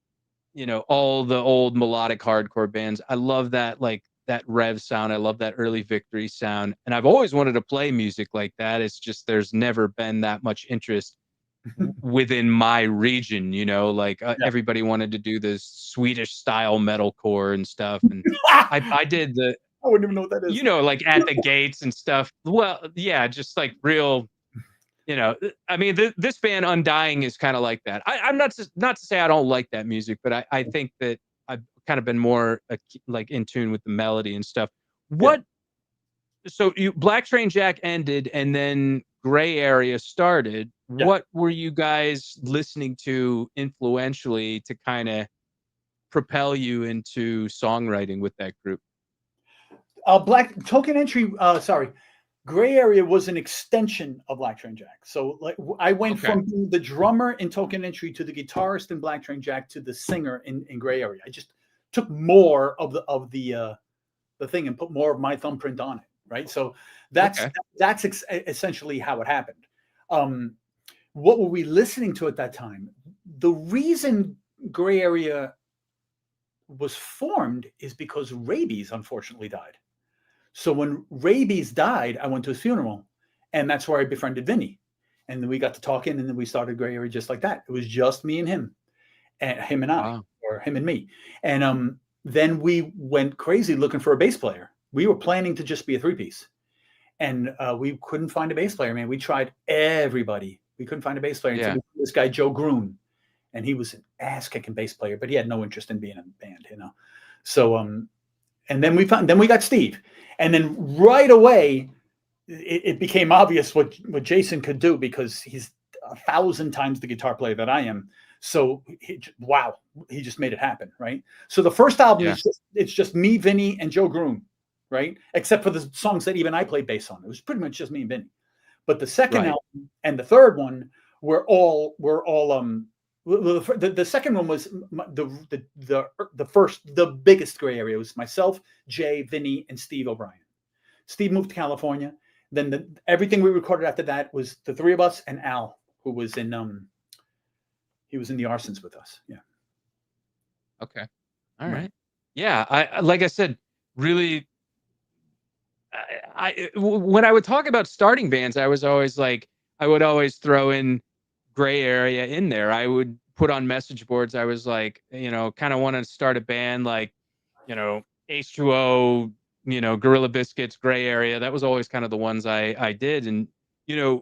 all the old melodic hardcore bands. I love that, like that rev sound. I love that early victory sound. And I've always wanted to play music like that. It's just there's never been that much interest within my region, like yeah. everybody wanted to do this Swedish style metalcore and stuff. And I did the, I wouldn't even know what that is. like at the gates and stuff. Well, yeah, just like real I mean, this band Undying is kind of like that. I'm not to say I don't like that music, but I think that I've kind of been more like in tune with the melody and stuff. Yeah. What? So you Black Train Jack ended, and then Gray Area started. Yeah. What were you guys listening to influentially to kind of propel you into songwriting with that group? Black Token Entry. Sorry, Gray Area was an extension of Black Train Jack. So like I went Okay. from being the drummer in Token Entry to the guitarist in Black Train Jack to the singer in Gray Area. I just took more of the thing and put more of my thumbprint on it. Right. So Okay. that's essentially how it happened. What were we listening to at that time? The reason Gray Area was formed is because Rabies unfortunately died. So when Rabies died, I went to his funeral, and that's where I befriended Vinny. And then we got to talking, and then we started Gray Area just like that. It was just me and him and I, Wow. or him and me. And then we went crazy looking for a bass player. We were planning to just be a three-piece, and we couldn't find a bass player. Man, we tried everybody. We couldn't find a bass player until Yeah. we found this guy Joe Groon, and he was an ass-kicking bass player, but he had no interest in being in a band. So and then we got Steve. And then right away, it became obvious what Jason could do because he's 1,000 times the guitar player that I am. So wow, he just made it happen, right? So the first album Yeah. it's just me, Vinny, and Joe Groom, right? Except for the songs that even I played bass on. It was pretty much just me and Vinny. But the second Right. album and the third one were all the second one was the biggest Gray Area was myself, Jay, Vinny, and Steve O'Brien. Steve moved to California. Then everything we recorded after that was the three of us and Al, who was in he was in the Arsons with us. Yeah. Okay. All Right. right. Yeah. Like I said, really. When I would talk about starting bands, I was always like, I would always throw in Gray Area in there. I would put on message boards. I was like, kind of want to start a band like, H2O, Gorilla Biscuits, Gray Area. That was always kind of the ones I did. And,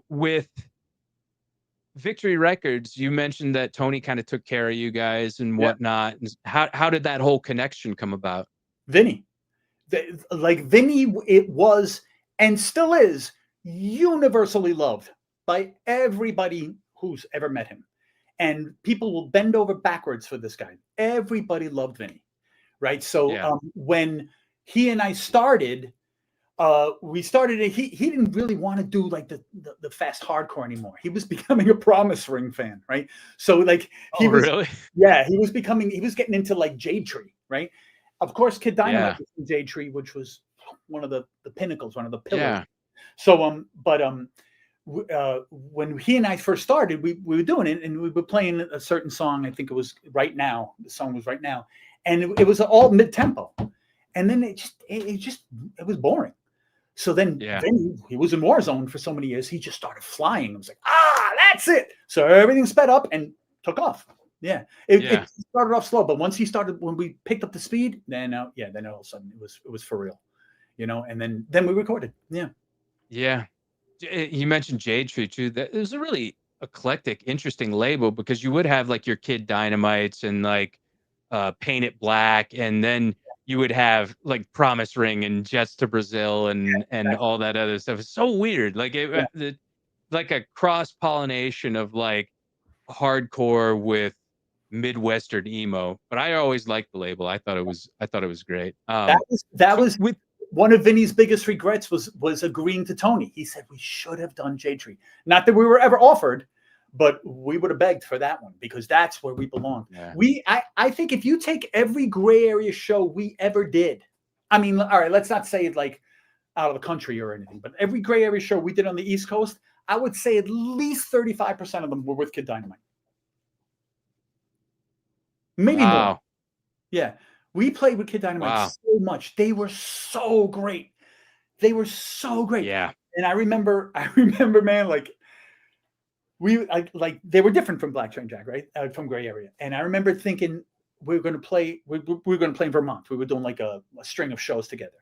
with Victory Records, you mentioned that Tony kind of took care of you guys and Yeah. whatnot. And how did that whole connection come about? Vinny. Like Vinny, it was and still is universally loved by everybody who's ever met him. And people will bend over backwards for this guy. Everybody loved Vinny, right? So Yeah. when he and I started, we started. He didn't really want to do like the fast hardcore anymore. He was becoming a Promise Ring fan, right? So like he Oh, was, really? yeah, he was getting into like Jade Tree, right? Of course, Kid Dynamite Yeah. was in Jade Tree, which was one of the pinnacles, one of the pillars. Yeah. So when he and I first started, we were doing it, and we were playing a certain song. I think it was Right Now. The song was Right Now, and it was all mid tempo, and then it was boring. So then Yeah. he was in Warzone for so many years. He just started flying. I was like, that's it. So everything sped up and took off. Yeah, it started off slow, but once when we picked up the speed, then then all of a sudden it was for real, And then we recorded. Yeah. Yeah. You mentioned Jade Tree too. That it was a really eclectic, interesting label because you would have like your Kid Dynamites and like Paint It Black, and then you would have like Promise Ring and Jets to Brazil and all that other stuff. It's so weird. Like like a cross pollination of like hardcore with Midwestern emo. But I always liked the label. I thought it was great. That So was with one of Vinny's biggest regrets was agreeing to Tony. He said we should have done J Tree. Not that we were ever offered, but we would have begged for that one because that's where we belong. Yeah. I think if you take every gray area show we ever did, I mean, all right, let's not say it like out of the country or anything, but every gray area show we did on the East Coast, I would say at least 35% of them were with Kid Dynamite. Maybe more. Yeah. We played with Kid Dynamite so much. They were so great. Yeah. And I remember, man, like they were different from Black Train Jack, right? From Gray Area. And I remember thinking we were going to play in Vermont. We were doing like a string of shows together.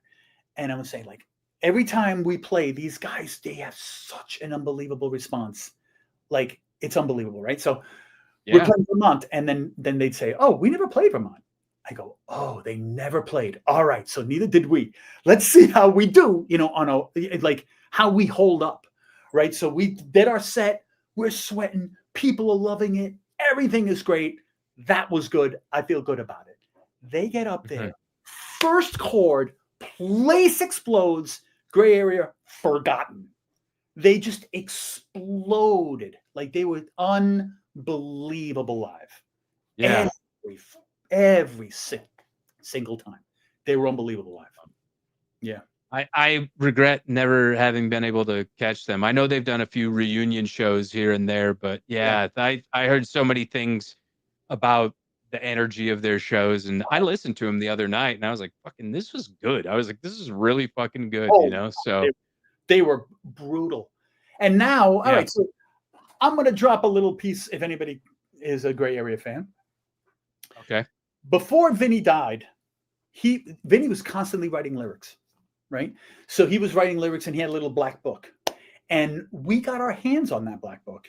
And I was saying, like, every time we play, these guys, they have such an unbelievable response. Like, it's unbelievable, right? So we're playing Vermont, and then they'd say, "Oh, we never played Vermont." I go, "Oh, they never played. All right, so neither did we. Let's see how we do, on like how we hold up, right?" So we did our set. We're sweating. People are loving it. Everything is great. That was good. I feel good about it. They get up there. First chord, place explodes. Gray Area, forgotten. They just exploded. Like they were unbelievable live. Yeah. Every single time. They were unbelievable live. Yeah. I regret never having been able to catch them. I know they've done a few reunion shows here and there, but I heard so many things about the energy of their shows, and I listened to them the other night, and I was like, "Fucking, this was good." I was like, "This is really fucking good," So they were brutal. And now, all right, so I'm going to drop a little piece if anybody is a Gray Area fan. Okay. Before Vinny died, Vinny was constantly writing lyrics. Right. So he was writing lyrics and he had a little black book, and we got our hands on that black book,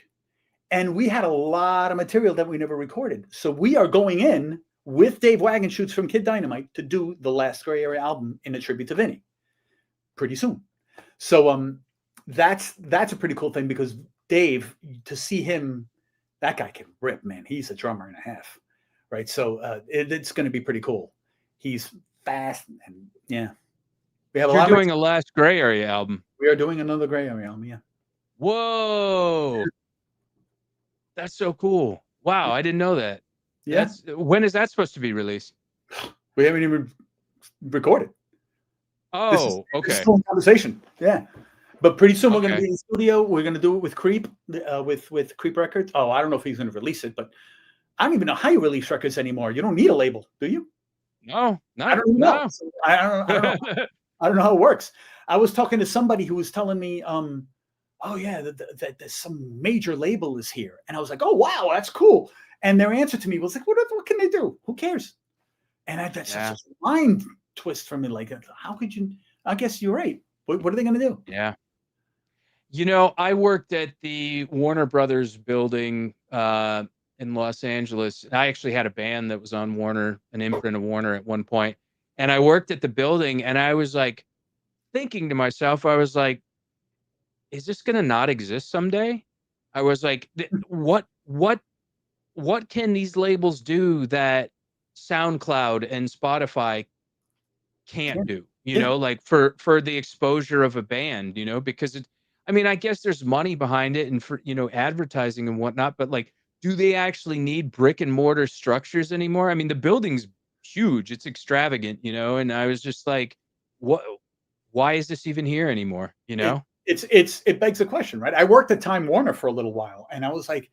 and we had a lot of material that we never recorded. So we are going in with Dave Wagonshoots from Kid Dynamite to do the last Gray Area album in a tribute to Vinny pretty soon. So that's a pretty cool thing because Dave, to see him, that guy can rip, man. He's a drummer and a half. Right. So it's going to be pretty cool. He's fast and we have You're doing a last Gray Area album. We are doing another Gray Area album, yeah. Whoa. That's so cool. Wow, I didn't know that. Yeah. When is that supposed to be released? We haven't even recorded. Oh, okay. This is still in conversation. Yeah. But pretty soon we're going to be in the studio. We're going to do it with Creep, with Creep Records. Oh, I don't know if he's going to release it, but I don't even know how you release records anymore. You don't need a label, do you? No, I don't know. I don't know. I don't know how it works. I was talking to somebody who was telling me, "Oh yeah, that there's some major label is here," and I was like, "Oh wow, that's cool." And their answer to me was like, "What can they do? Who cares?" And that's just a mind twist for me. Like, how could you? I guess you're right. What are they going to do? Yeah. I worked at the Warner Brothers building in Los Angeles. I actually had a band that was on Warner, an imprint of Warner at one point. And I worked at the building, and I was like thinking to myself, I was like, is this going to not exist someday? I was like, what can these labels do that SoundCloud and Spotify can't do, like for the exposure of a band, because I guess there's money behind it and for, advertising and whatnot, but like, do they actually need brick and mortar structures anymore? I mean, the building's huge, it's extravagant, and I was just like, why is this even here anymore? it begs the question, right? I worked at Time Warner for a little while, and I was like,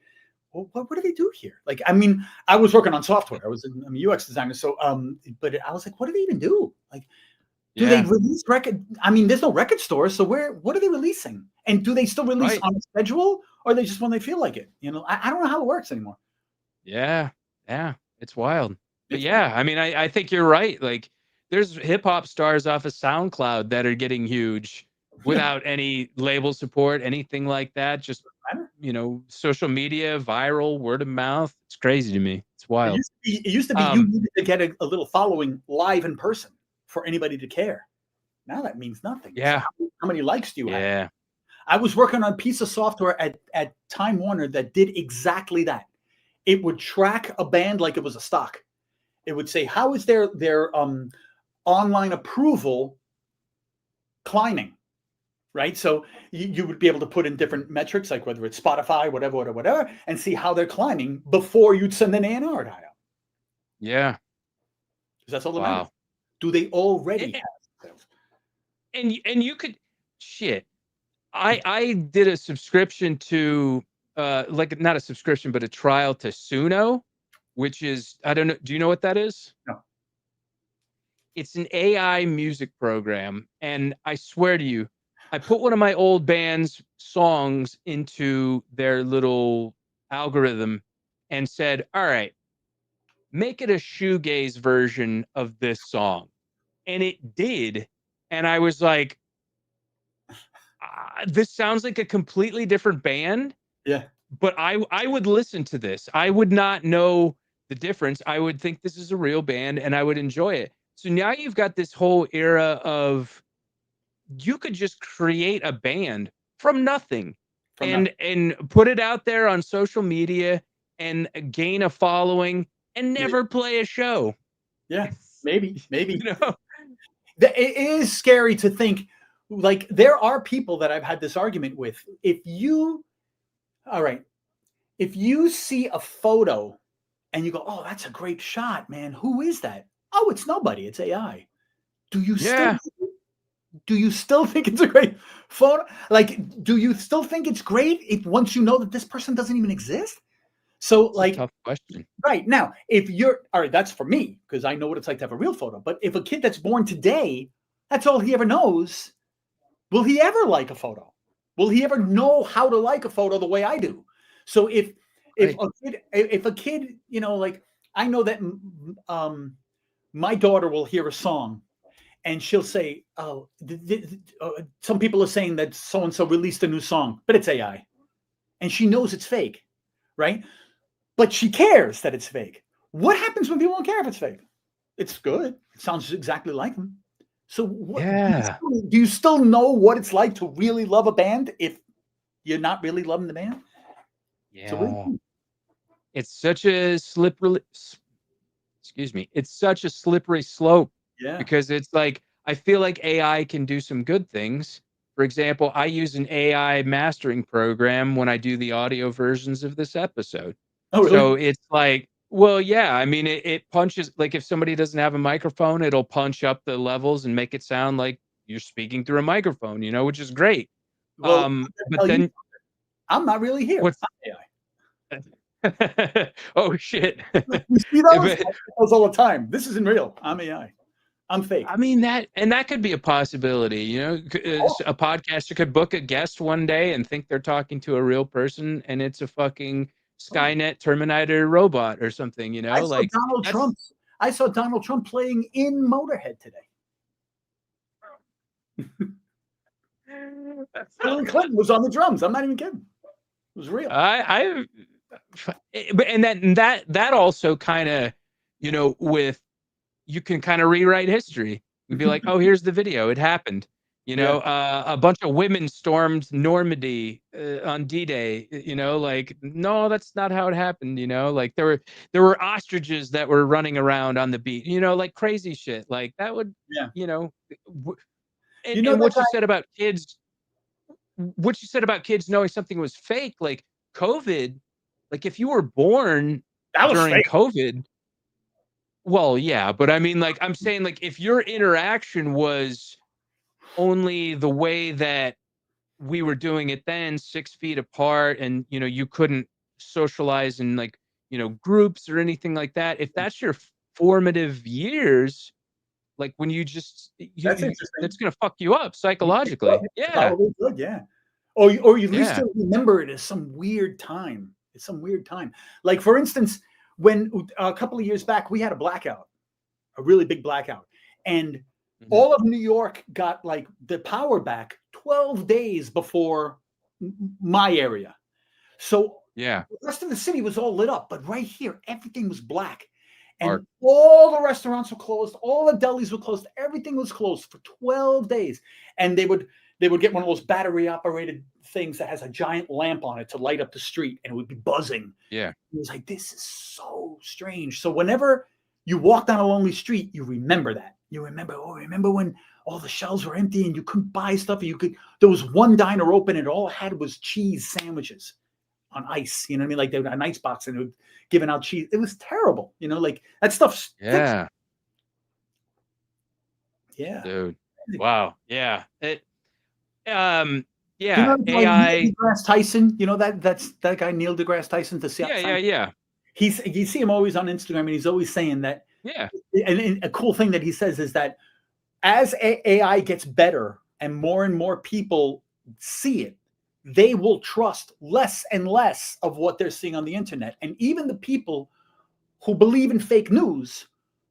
well, what do they do here? Like, I mean, I was working on software. I'm a UX designer, so but I was like, what do they even do? Like, do they Yeah. release record? I mean, there's no record stores, so what are they releasing? And do they still release Right. on schedule, or are they just when they feel like it? You know, I don't know how it works anymore. Yeah. Yeah. It's wild. But It's wild. yeah, I mean, I think you're right. Like, there's hip hop stars off of SoundCloud that are getting huge without any label support, anything like that. Just, social media, viral, word of mouth. It's crazy to me. It's wild. It used to be you needed to get a little following live in person for anybody to care. Now that means nothing. Yeah. So how many likes do you have? Yeah. I was working on a piece of software at Time Warner that did exactly that. It would track a band like it was a stock. It would say, how is their online approval climbing? Right. So you would be able to put in different metrics, like whether it's Spotify, whatever, and see how they're climbing before you'd send an A&R guy out. Yeah. Because that's all that matters. Do they already have sales? And you could shit. I did a subscription to like not a subscription, but a trial to Suno, which is, I don't know. Do you know what that is? No. It's an AI music program. And I swear to you, I put one of my old band's songs into their little algorithm and said, all right, make it a shoegaze version of this song. And it did. And I was like, this sounds like a completely different band. Yeah. But I would listen to this. I would not know the difference. I would think this is a real band and I would enjoy it. So now you've got this whole era of you could just create a band from nothing and put it out there on social media and gain a following and never play a show. Yeah, maybe. You know? It is scary to think, like, there are people that I've had this argument with. If you see a photo and you go, oh, that's a great shot, man. Who is that? Oh, it's nobody. It's AI. Do you still think it's a great photo? Like, do you still think it's great if once you know that this person doesn't even exist? So, That's like, a tough question. Right now, if you're all right, that's for me because I know what it's like to have a real photo. But if a kid that's born today, that's all he ever knows, will he ever like a photo? Will he ever know how to like a photo the way I do? So if a kid, you know, like, I know that my daughter will hear a song and she'll say, oh, some people are saying that so and so released a new song, but it's AI, and she knows it's fake, right? But she cares that it's fake. What happens when people don't care if it's fake? It's good. It sounds exactly like them. So do you still know what it's like to really love a band if you're not really loving the band? Yeah. It's such a slippery, it's such a slippery slope. Yeah. Because it's like, I feel like AI can do some good things. For example, I use an AI mastering program when I do the audio versions of this episode. Oh, really? So it's like, well, yeah, I mean, it punches, like if somebody doesn't have a microphone, it'll punch up the levels and make it sound like you're speaking through a microphone, you know, which is great. Well, but then I'm not really here. What's AI. Oh shit. You see those? I see those all the time. This isn't real. I'm AI. I'm fake. I mean, that could be a possibility, you know. A podcaster could book a guest one day and think they're talking to a real person and it's a fucking Skynet Terminator robot or something, you know. I saw Donald Trump playing in Motorhead today. Hillary Clinton was on the drums. I'm not even kidding. It was real. And that also kind of, you know, you can kind of rewrite history and be like, oh, here's the video. It happened. You know, a bunch of women stormed Normandy on D-Day, you know, like, no, that's not how it happened. You know, like there were ostriches that were running around on the beach, you know, like crazy shit like that would, you know, and what you said about kids knowing something was fake, like COVID, like if you were born during fake. COVID, well, yeah, but I mean, like, I'm saying, like, if your interaction was only the way that we were doing it then 6 feet apart, and you couldn't socialize in like groups or anything like that. If that's your formative years, like when you just That's you interesting. that's gonna fuck you up You think so? psychologically. Yeah. Probably good, yeah. Or you at least Yeah. still remember it as some weird time. It's some weird time. Like for instance, when a couple of years back we had a blackout, a really big blackout, and Mhm. all of New York got like the power back 12 days before my area. So Yeah. the rest of the city was all lit up, but right here, everything was black. And Art. all the restaurants were closed, all the delis were closed, everything was closed for 12 days. And they would get one of those battery operated things that has a giant lamp on it to light up the street, and it would be buzzing. Yeah. It was like, this is so strange. So whenever you walk down a lonely street, you remember that. You remember, remember when all the shelves were empty and you couldn't buy stuff. There was one diner open and all it had was cheese sandwiches on ice. You know what I mean? Like they were an ice box and it was giving out cheese. It was terrible. Like that stuff's fixed. Yeah. Yeah. Dude. Wow. Yeah. Do you know Yeah, the guy Neil AI. deGrasse Tyson? You know that's that guy Neil deGrasse Tyson. Yeah. You see him always on Instagram, and he's always saying that. Yeah. And a cool thing that he says is that as AI gets better and more people see it, they will trust less and less of what they're seeing on the internet. And even the people who believe in fake news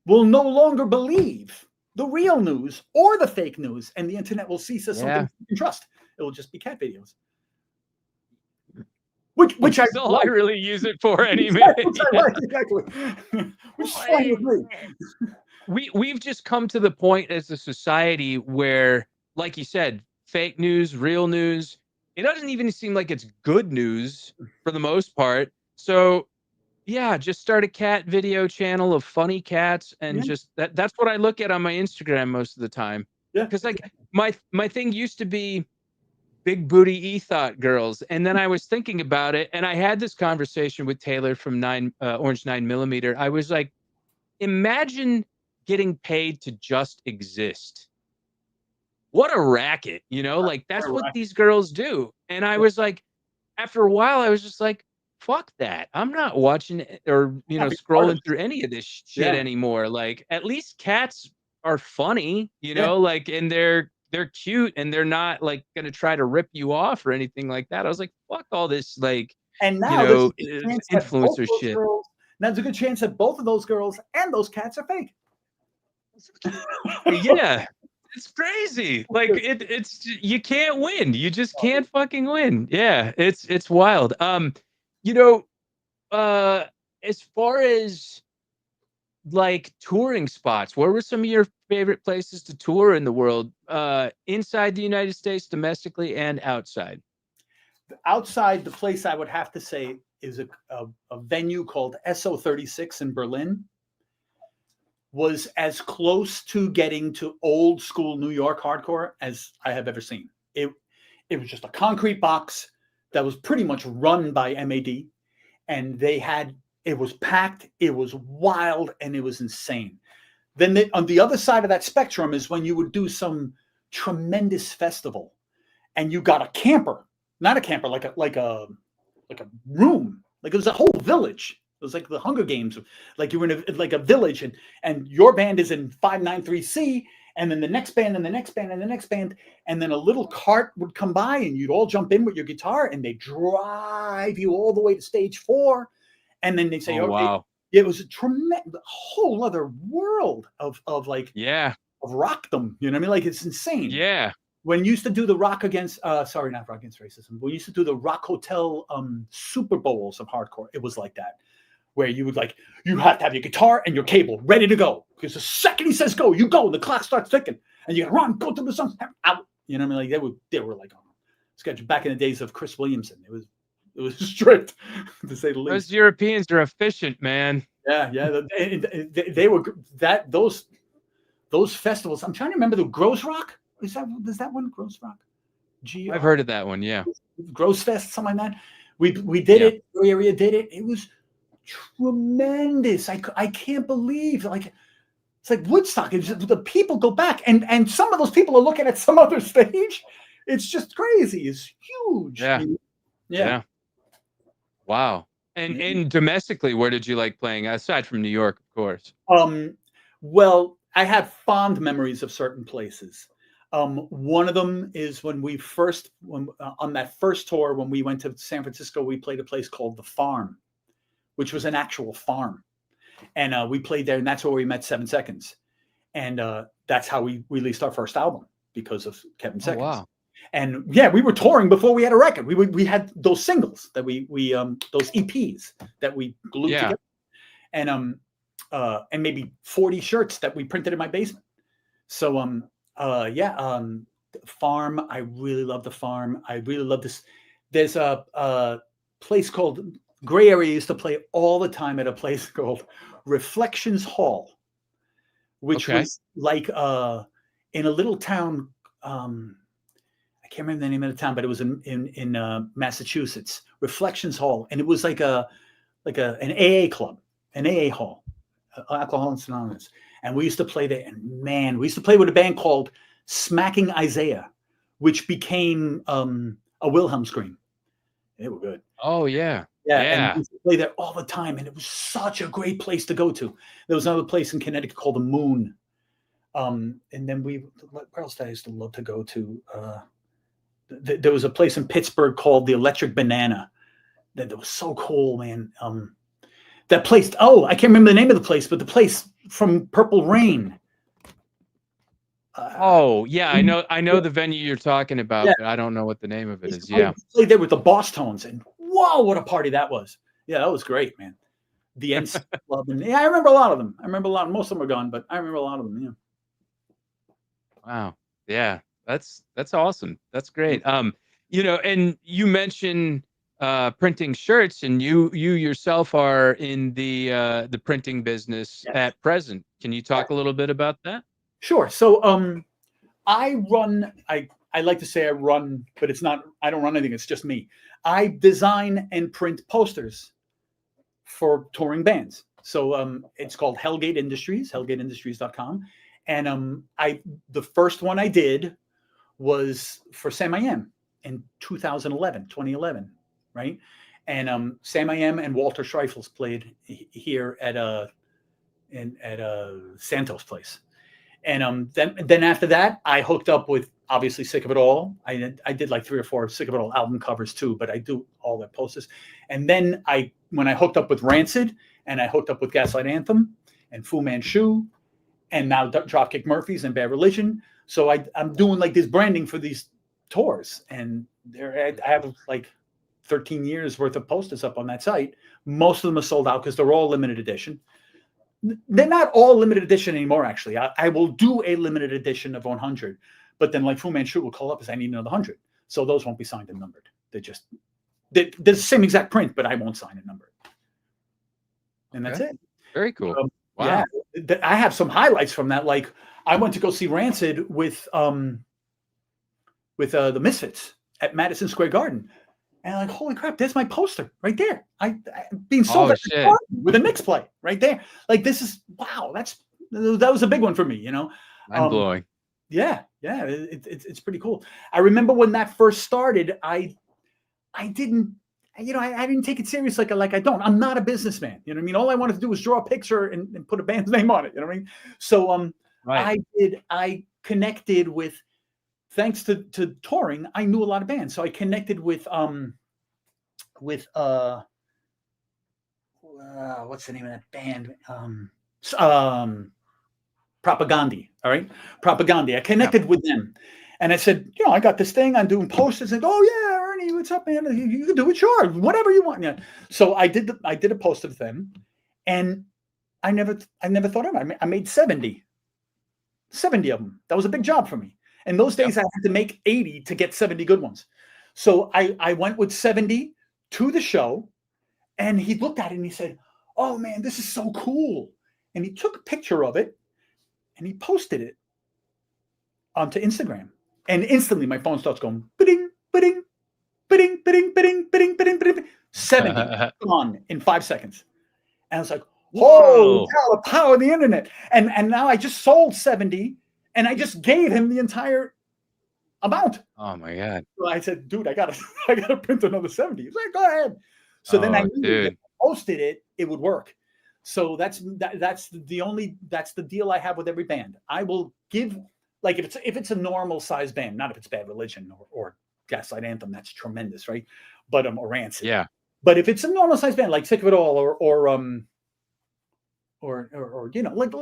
will no longer believe the real news or the fake news, and the internet will cease as something you can trust. It will just be cat videos. Which I That's all like. I really use it for anyway. Which I like, exactly. Which is fine with me. We've just come to the point as a society where, like you said, fake news, real news, it doesn't even seem like it's good news for the most part. So yeah, just start a cat video channel of funny cats, and Yeah. just that's what I look at on my Instagram most of the time. Yeah. Because like my thing used to be big booty ethot girls, and then I was thinking about it, and I had this conversation with Taylor from Orange 9mm. I was like, imagine getting paid to just exist. What a racket, like that's what these girls do. And I was like, after a while, I was just like, fuck that. I'm not watching or scrolling through any of this shit anymore. Like, at least cats are funny, like, and they're cute, and they're not like gonna try to rip you off or anything like that. I was like, fuck all this, like, And now there's a good chance that both influencer those shit. girls, now there's a good chance that both of those girls and those cats are fake. Yeah. It's crazy. Like it's you can't win. You just can't fucking win. Yeah, it's wild. You know, as far as like touring spots, where were some of your favorite places to tour in the world? Inside the United States, domestically, and outside? Outside, the place I would have to say is a venue called SO36 in Berlin. Was as close to getting to old school New York hardcore as I have ever seen. It was just a concrete box that was pretty much run by MAD, and it was packed, it was wild, and it was insane. Then on the other side of that spectrum is when you would do some tremendous festival, and you got a camper, not a camper, like a room, like it was a whole village. It was like the Hunger Games, like you were in a village, and your band is in 593C, and then the next band, and the next band, and the next band, and then a little cart would come by, and you'd all jump in with your guitar, and they drive you all the way to stage 4, and then they say, "Oh okay, wow, it was a tremendous, whole other world of like of rockdom." You know what I mean? Like it's insane. Yeah. When you used to do the Rock Against, sorry, not Rock Against Racism. We used to do the Rock Hotel Super Bowls of hardcore. It was like that. Where you would you have to have your guitar and your cable ready to go. Because the second he says go, you go, and the clock starts ticking. And you gotta run, go to the sun, out. You know what I mean? Like they were like on sketch back in the days of Chris Williamson. It was strict, to say the least. Those Europeans are efficient, man. Yeah. They were those festivals. I'm trying to remember the Gross Rock. Is that one Gross Rock? I've heard of that one, yeah. Gross Fest, something like that. We did it, the area did it. It was tremendous. I can't believe, like, it's like Woodstock. The people go back, and some of those people are looking at some other stage. It's just crazy. It's huge. Yeah. Yeah. Yeah. Wow. And domestically, where did you like playing aside from New York, of course? Well, I have fond memories of certain places. One of them is when we first, on that first tour, when we went to San Francisco, we played a place called The Farm, which was an actual farm. And we played there, and that's where we met 7 Seconds. And that's how we released our first album, because of Kevin Oh, Seconds. wow. And yeah, we were touring before we had a record. We had those singles that we those EPs that we glued Yeah. together, and maybe 40 shirts that we printed in my basement. So Farm. I really love The Farm. I really love this. There's a place called Gray Area. Used to play all the time at a place called Reflections Hall, which Okay. was like in a little town. I can't remember the name of the town, but it was in Massachusetts. Reflections Hall, and it was like an AA club, an AA hall, Alcoholics Anonymous. And we used to play there. And man, we used to play with a band called Smacking Isaiah, which became a Wilhelm scream. They were good. Oh, yeah. Yeah, Yeah. and we used to play there all the time, and it was such a great place to go to. There was another place in Connecticut called the Moon. And then where else did I used to love to go to? There was a place in Pittsburgh called the Electric Banana. That was so cool, man. That place. Oh, I can't remember the name of the place, but the place from Purple Rain. Oh, yeah. I know the venue you're talking about, Yeah. but I don't know what the name of it is. Yeah. I played there with the Boss Tones, and whoa, what a party that was! Yeah, that was great, man. The NC Club, and yeah, I remember a lot of them. I remember a lot. Most of them are gone, but I remember a lot of them. Yeah. Wow. Yeah. That's awesome. That's great. And you mentioned printing shirts, and you yourself are in the printing business Yes. at present. Can you talk a little bit about that? Sure. So I run. I like to say I run, but it's not. I don't run anything. It's just me. I design and print posters for touring bands. So it's called Hellgate Industries, hellgateindustries.com. And the first one I did was for Sam I Am in 2011, right? And Sam I Am and Walter Schreifels played here at Santos place. And then after that, I hooked up with obviously Sick of It All. I did like 3 or 4 Sick of It All album covers too, but I do all their posters. And then when I hooked up with Rancid, and I hooked up with Gaslight Anthem and Fu Manchu, and now Dropkick Murphys and Bad Religion. So I'm doing like this branding for these tours, and I have like 13 years worth of posters up on that site. Most of them are sold out because they're all limited edition. They're not all limited edition anymore, actually. I will do a limited edition of 100, but then like Fu Manchu will call up and say, I need another 100. So those won't be signed and numbered. They're the same exact print, but I won't sign and number it. And that's it. Very cool. Wow. Yeah, I have some highlights from that. Like I went to go see Rancid with the Misfits at Madison Square Garden. And like, holy crap, there's my poster right there. I being sold at the party with a Knicks play right there. Like this is wow. That was a big one for me, Mind blowing. Yeah, it's pretty cool. I remember when that first started, I didn't take it serious like I don't. I'm not a businessman. You know what I mean? All I wanted to do was draw a picture and put a band's name on it. You know what I mean? So right. I connected with, thanks to touring, I knew a lot of bands. So I connected with what's the name of that band? Propagandhi. All right. Propagandhi. I connected with them. And I said, I got this thing. I'm doing posters. And oh yeah, Ernie, what's up, man? You can do it, sure, whatever you want. Yeah. So I did a poster of them, and I never thought of it. I made 70 of them. That was a big job for me. In those days, I had to make 80 to get 70 good ones. So I went with 70 to the show, and he looked at it and he said, "Oh man, this is so cool!" And he took a picture of it, and he posted it onto Instagram. And instantly my phone starts going, ba-ding, ba-ding, ba-ding, ba-ding, ba-ding, ba-ding, ba-ding, ba-ding, 70 gone in 5 seconds. And I was like, holy cow, the power of the internet. And now I just sold 70, and I just gave him the entire amount. Oh my God. So I said, dude, I gotta print another 70. He's like, go ahead. So then I Oh, knew that dude. if I posted it, it would work. So that's the deal I have with every band. I will give, like, if it's a normal size band, not if it's Bad Religion or Gaslight Anthem, that's tremendous, right? But or Rancid. Yeah. But if it's a normal size band like Sick of It All or you know, like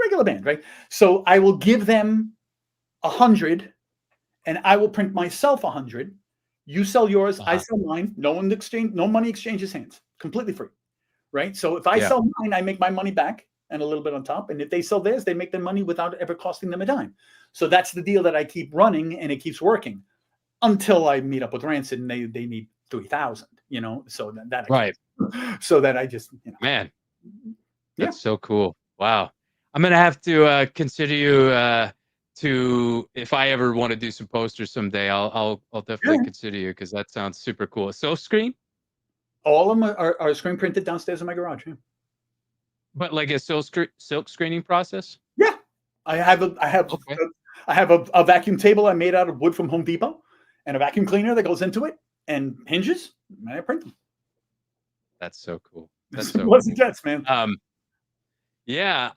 regular band, right? So I will give them 100, and I will print myself 100. You sell yours, I sell mine. No money exchanges hands. Completely free, right? So if I sell mine, I make my money back and a little bit on top. And if they sell theirs, they make their money without ever costing them a dime. So that's the deal that I keep running, and it keeps working until I meet up with Rancid and they need 3,000. You know, so that Right. so that I just, you know, Man. That's so cool. Wow. I'm gonna have to consider you to, if I ever want to do some posters someday, I'll definitely consider you, because that sounds super cool. Silk screen? All of them are screen printed downstairs in my garage. Yeah. But like a silk screening process? Yeah. I have a vacuum table I made out of wood from Home Depot, and a vacuum cleaner that goes into it and hinges, and I print them. That's so cool. That's so What's cool. the jets, man? Yeah.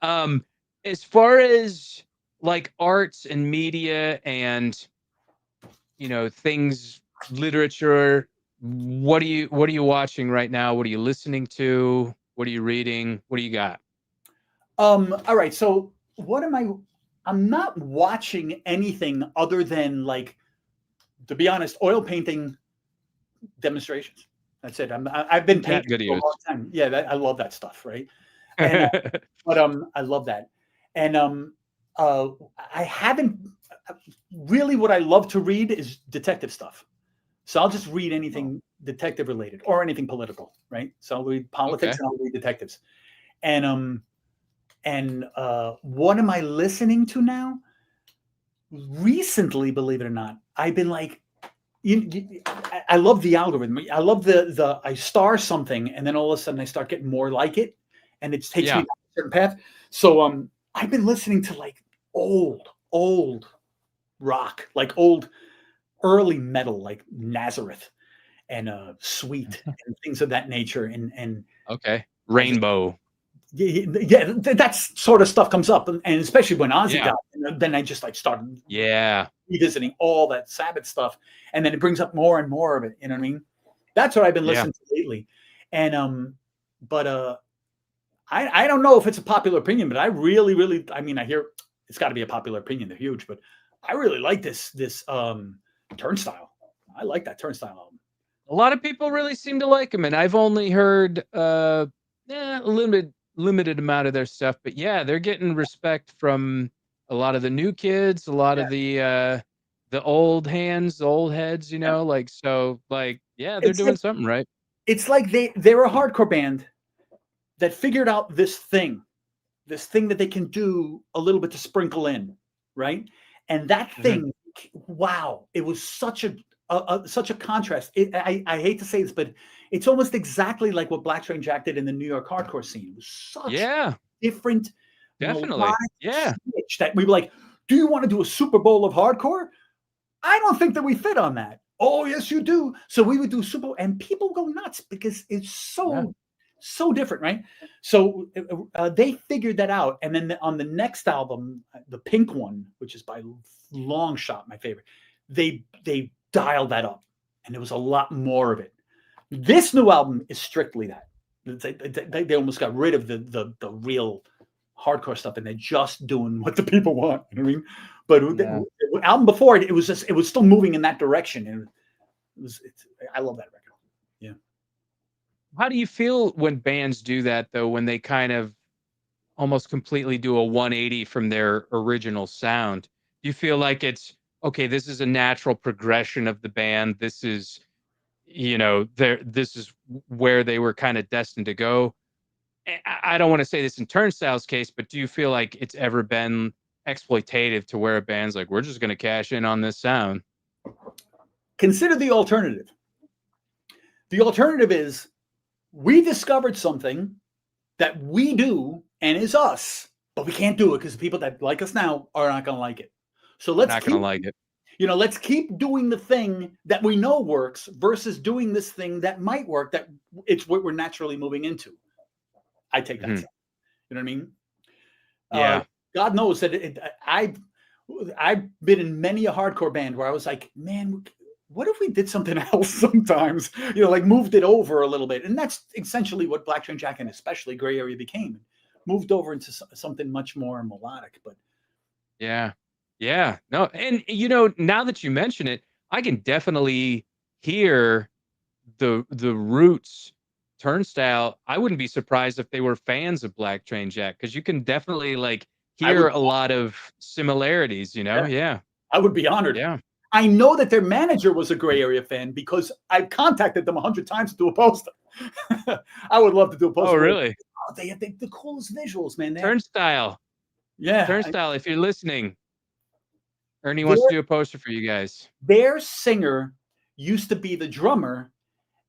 As far as like arts and media and, you know, things, literature, what are you watching right now? What are you listening to? What are you reading? What do you got? All right. So I'm not watching anything other than, like, to be honest, oil painting demonstrations. That's it. I've been painting for a long time. Yeah, I love that stuff, right? And, but I love that. And I haven't really, what I love to read is detective stuff. So I'll just read anything detective related or anything political, right? So I'll read politics and I'll read detectives. And what am I listening to now? Recently, believe it or not, I've been like, I love the algorithm. I love I star something, and then all of a sudden I start getting more like it, and it takes me down a certain path. So I've been listening to like old rock, like old early metal, like Nazareth and Sweet and things of that nature. And Rainbow. Yeah, that sort of stuff comes up, and especially when Ozzy died, and then I just like started revisiting all that Sabbath stuff, and then it brings up more and more of it. You know what I mean? That's what I've been listening to lately. And but I don't know if it's a popular opinion, but I really, I mean, I hear it's got to be a popular opinion. They're huge, but I really like this Turnstile. I like that Turnstile album. A lot of people really seem to like him, and I've only heard a limited amount of their stuff, but yeah, they're getting respect from a lot of the new kids, a lot of the old hands, the old heads, you know, like, so like, yeah, they're doing something right. It's like they're a hardcore band that figured out this thing that they can do a little bit to sprinkle in, right? And that thing, wow, it was such a contrast. I hate to say this, but it's almost exactly like what Black Train Jack did in the New York hardcore scene. It was such different, definitely, switch that we were like, do you want to do a Super Bowl of hardcore? I don't think that we fit on that. Oh, yes, you do. So we would do Super Bowl, and people go nuts because it's so different, right? So they figured that out, and then on the next album, the Pink one, which is by long shot my favorite, they dialed that up, and there was a lot more of it. This new album is strictly that. They almost got rid of the real hardcore stuff, and they're just doing what the people want. You know what I mean? But the album before it was still moving in that direction, and I love that record. Yeah. How do you feel when bands do that, though, when they kind of almost completely do a 180 from their original sound? Do you feel like it's, okay, this is a natural progression of the band, this is, you know, this is where they were kind of destined to go? I don't want to say this in Turnstile's case, but do you feel like it's ever been exploitative to where a band's like, we're just going to cash in on this sound? Consider the alternative. The alternative is, we discovered something that we do and is us, but we can't do it because the people that like us now are not going to like it. So let's You know, let's keep doing the thing that we know works versus doing this thing that might work, that it's what we're naturally moving into. I take that Mhm. side. You know what I mean? Yeah. God knows that I've been in many a hardcore band where I was like, man, what if we did something else sometimes? You know, like moved it over a little bit. And that's essentially what Black Train Jack and especially Gray Area became. Moved over into something much more melodic. But Yeah. Yeah. No, and you know, now that you mention it, I can definitely hear the Roots Turnstile. I wouldn't be surprised if they were fans of Black Train Jack, because you can definitely like I would, hear a lot of similarities, you know? yeah, Yeah. I would be honored. Yeah. I know that their manager was a Gray Area fan because I've contacted them 100 times to do a poster. I would love to do a Oh, poster. really? Oh, they have the coolest visuals, man. Turnstile. Yeah, Turnstile, if you're listening, Ernie their wants to do a poster for you guys. their singer used to be the drummer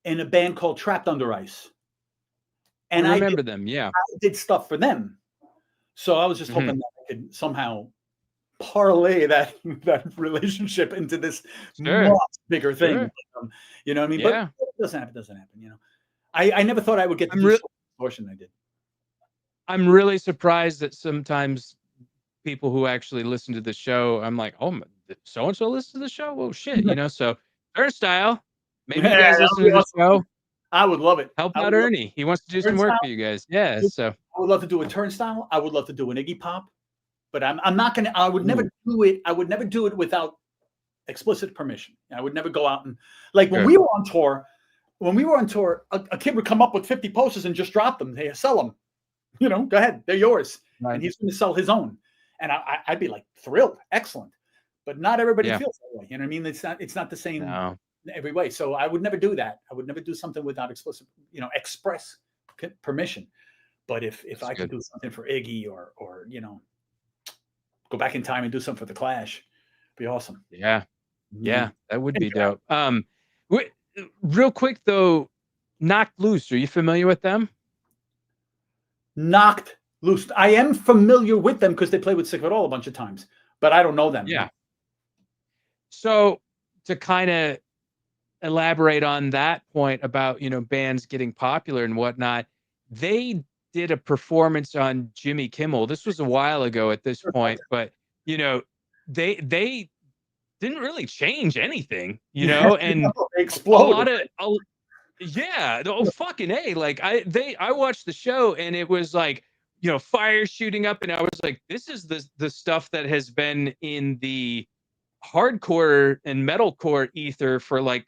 in a band called Trapped Under Ice, I and remember them. Yeah. I did stuff for them. So I was just Mhm. hoping that I could somehow parlay that relationship into this Sure. much bigger thing. Sure. You know what I mean? But Yeah. it doesn't happen. Doesn't happen. You know, I never thought I would get to I'm do re so much more than I did. I'm really surprised that sometimes people who actually listen to the show, I'm like, "Oh, so and so listens to the show? Oh, shit," you know? So, Turnstile, maybe you Yeah, guys that listen would to be the awesome. show. I would love it. Help I out would love Ernie. He wants to do some work Turnstile. for you guys. Yeah, so I would love to do a Turnstile. I would love to do an Iggy Pop, but I'm not gonna. I would never Ooh, do it. I would never do it without explicit permission. I would never go out and like when sure. we were on tour. When we were on tour, a kid would come up with 50 posters and just drop them. They sell them. You know, go ahead, they're yours, and Right. he's going to sell his own. And I'd be like thrilled, excellent. But not everybody Yeah. feels that way. You know what I mean? It's not the same No. in every way. So I would never do that. I would never do something without explicit, express permission. But if That's I could good. do something for Iggy or go back in time and do something for the Clash, it'd be awesome. Yeah. Mhm. Yeah, that would And be dope. Wait, real quick though, Knocked Loose, are you familiar with them? Knocked Loose. I am familiar with them because they played with Sick of It All a bunch of times, but I don't know them. Yeah. No. So, to kinda elaborate on that point about, you know, bands getting popular and whatnot, they did a performance on Jimmy Kimmel. This was a while ago at this point, but, you know, they didn't really change anything, you Yeah, know, and they a exploded. lot of yeah, oh fucking A. Like I watched the show and it was like, you know, fire shooting up, and I was like, this is the stuff that has been in the hardcore and metalcore ether for like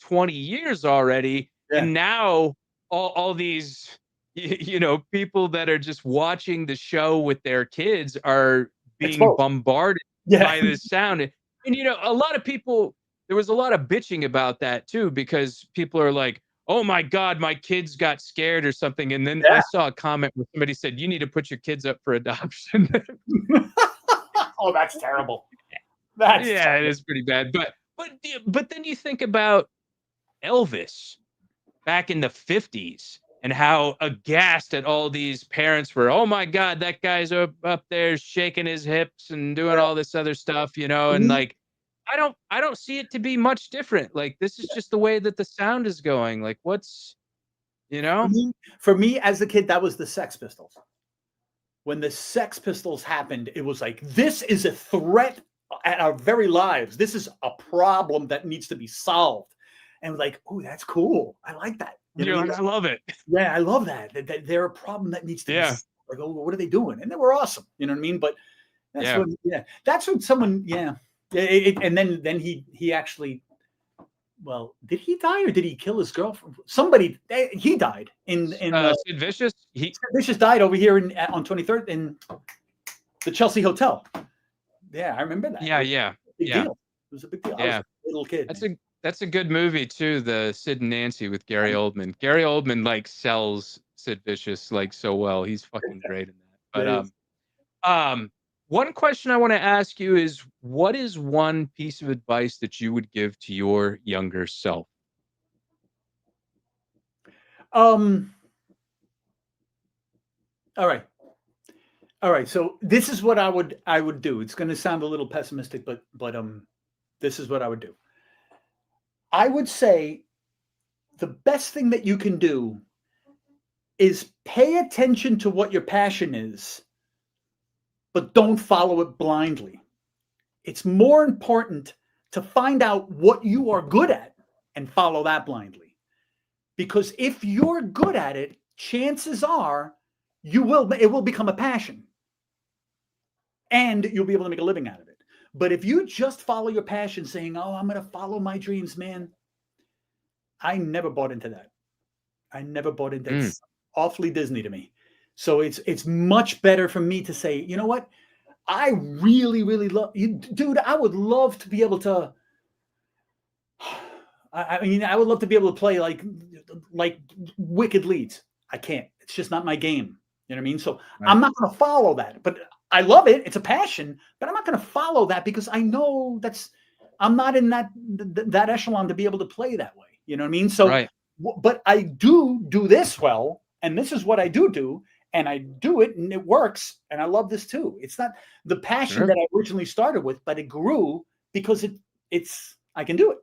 20 years already. Yeah, And now all these you know, people that are just watching the show with their kids are being exposed. bombarded Yeah, by this sound. And you know, a lot of people, there was a lot of bitching about that too, because people are like, oh my God, my kids got scared or something. And then I yeah. saw a comment where somebody said, you need to put your kids up for adoption. Oh, that's terrible. That's Yeah, it is pretty bad. But then you think about Elvis back in the 50s and how aghast at all these parents were. Oh my God, that guy's up there shaking his hips and doing all this other stuff, you know, for and me. like I don't see it to be much different. Like this is just the way that the sound is going. Like what's you For know? me, for me as a kid, that was the Sex Pistols. When the Sex Pistols happened, it was like this is a threat at our very lives. This is a problem that needs to be solved. And like, oh, that's cool. I like that. You know You're what I mean? like, I love it. Yeah, I love that. That they're a problem that needs to be Yeah. solved. Like, oh, what are they doing? And they were awesome. You know what I mean? But that's Yeah. when, yeah, that's when someone, yeah. And then he actually, well, did he die or did he kill his girlfriend? Somebody, he died in Sid Vicious, he Vicious died over here on 23rd in the Chelsea Hotel. Yeah, I remember that. It yeah, was yeah, a big yeah, deal. It was a big deal. I was yeah. a little kid. That's Man. a good movie too, the Sid and Nancy with Gary Oldman. Gary Oldman like sells Sid Vicious like so well. He's fucking great in that. But It is. one question I want to ask you is, what is one piece of advice that you would give to your younger self? Um. All right. All right. So this is what I would do. It's going to sound a little pessimistic, but This is what I would do. I would say the best thing that you can do is pay attention to what your passion is, but don't follow it blindly. It's more important to find out what you are good at and follow that blindly. Because if you're good at it, chances are it will become a passion. And you'll be able to make a living out of it. But if you just follow your passion saying, oh, I'm going to follow my dreams, man, I never bought into that. I never bought into that. It's awfully Disney to me. So it's much better for me to say, you know what? I really, really love you, dude. I would love to be able to. I mean, I would love to be able to play like wicked leads. I can't. It's just not my game. You know what I mean? So right. I'm not going to follow that. But I love it. It's a passion. But I'm not going to follow that because I know I'm not in that echelon to be able to play that way. You know what I mean? So, right. But I do this well, and this is what I do. And I do it and it works. And I love this too. It's not the passion that I originally started with, but it grew because I can do it.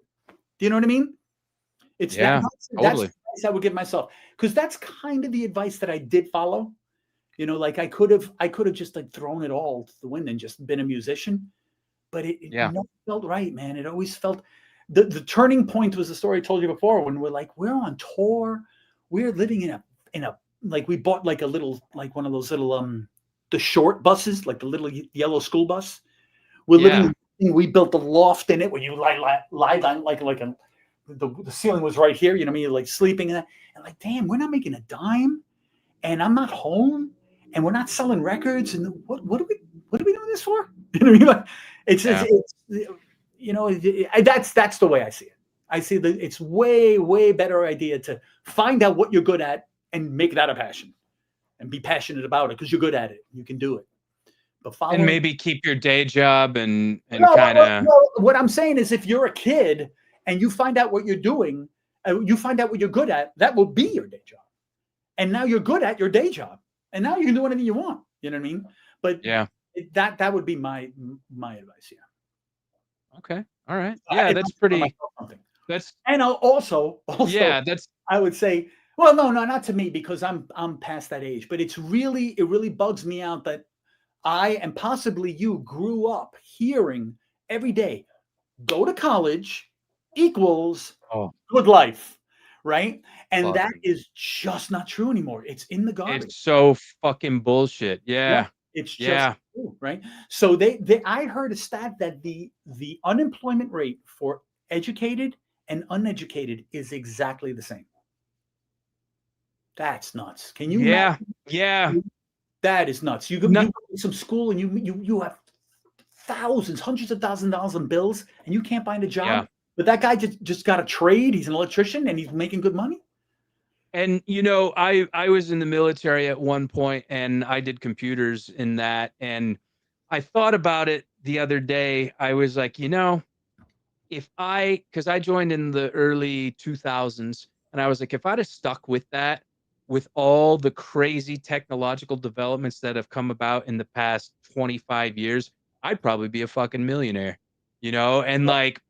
Do you know what I mean? It's that's the advice I would give myself. Because that's kind of the advice that I did follow. You know, like I could have just like thrown it all to the wind and just been a musician. But it never felt right, man. It always felt the turning point was the story I told you before when we're on tour. We're living in a like we bought like a little, like one of those little, the short buses, like the little yellow school bus. We're living, we built a loft in it where you lie down like the ceiling was right here. You know what I mean? You're like sleeping in that. And like, damn, we're not making a dime and I'm not home and we're not selling records. And what are we doing this for? You know what I mean? Like, it's you know, that's the way I see it. I see that it's way, way better idea to find out what you're good at and make that a passion and be passionate about it because you're good at it. You can do it. But and maybe keep your day job and kind of. What I'm saying is if you're a kid and you find out what you're doing, you find out what you're good at, that will be your day job. And now you're good at your day job. And now you can do anything you want. You know what I mean? But that would be my advice. Yeah. Okay. All right. Yeah, that's pretty. And also that's. I would say, well, no, not to me because I'm past that age. But it really bugs me out that I and possibly you grew up hearing every day, go to college equals good life, right? And that is just not true anymore. It's in the garbage. It's so fucking bullshit. Yeah. It's just true, right? So I heard a stat that the unemployment rate for educated and uneducated is exactly the same. That's nuts. Can you? Yeah. That is nuts. You go to some school and you have thousands, hundreds of thousands of dollars in bills, and you can't find a job. Yeah. But that guy just got a trade. He's an electrician and he's making good money. And you know, I was in the military at one point, and I did computers in that, and I thought about it the other day. I was like, you know, because I joined in the early 2000s, and I was like, if I'd have stuck with that, with all the crazy technological developments that have come about in the past 25 years, I'd probably be a fucking millionaire, you know? And like,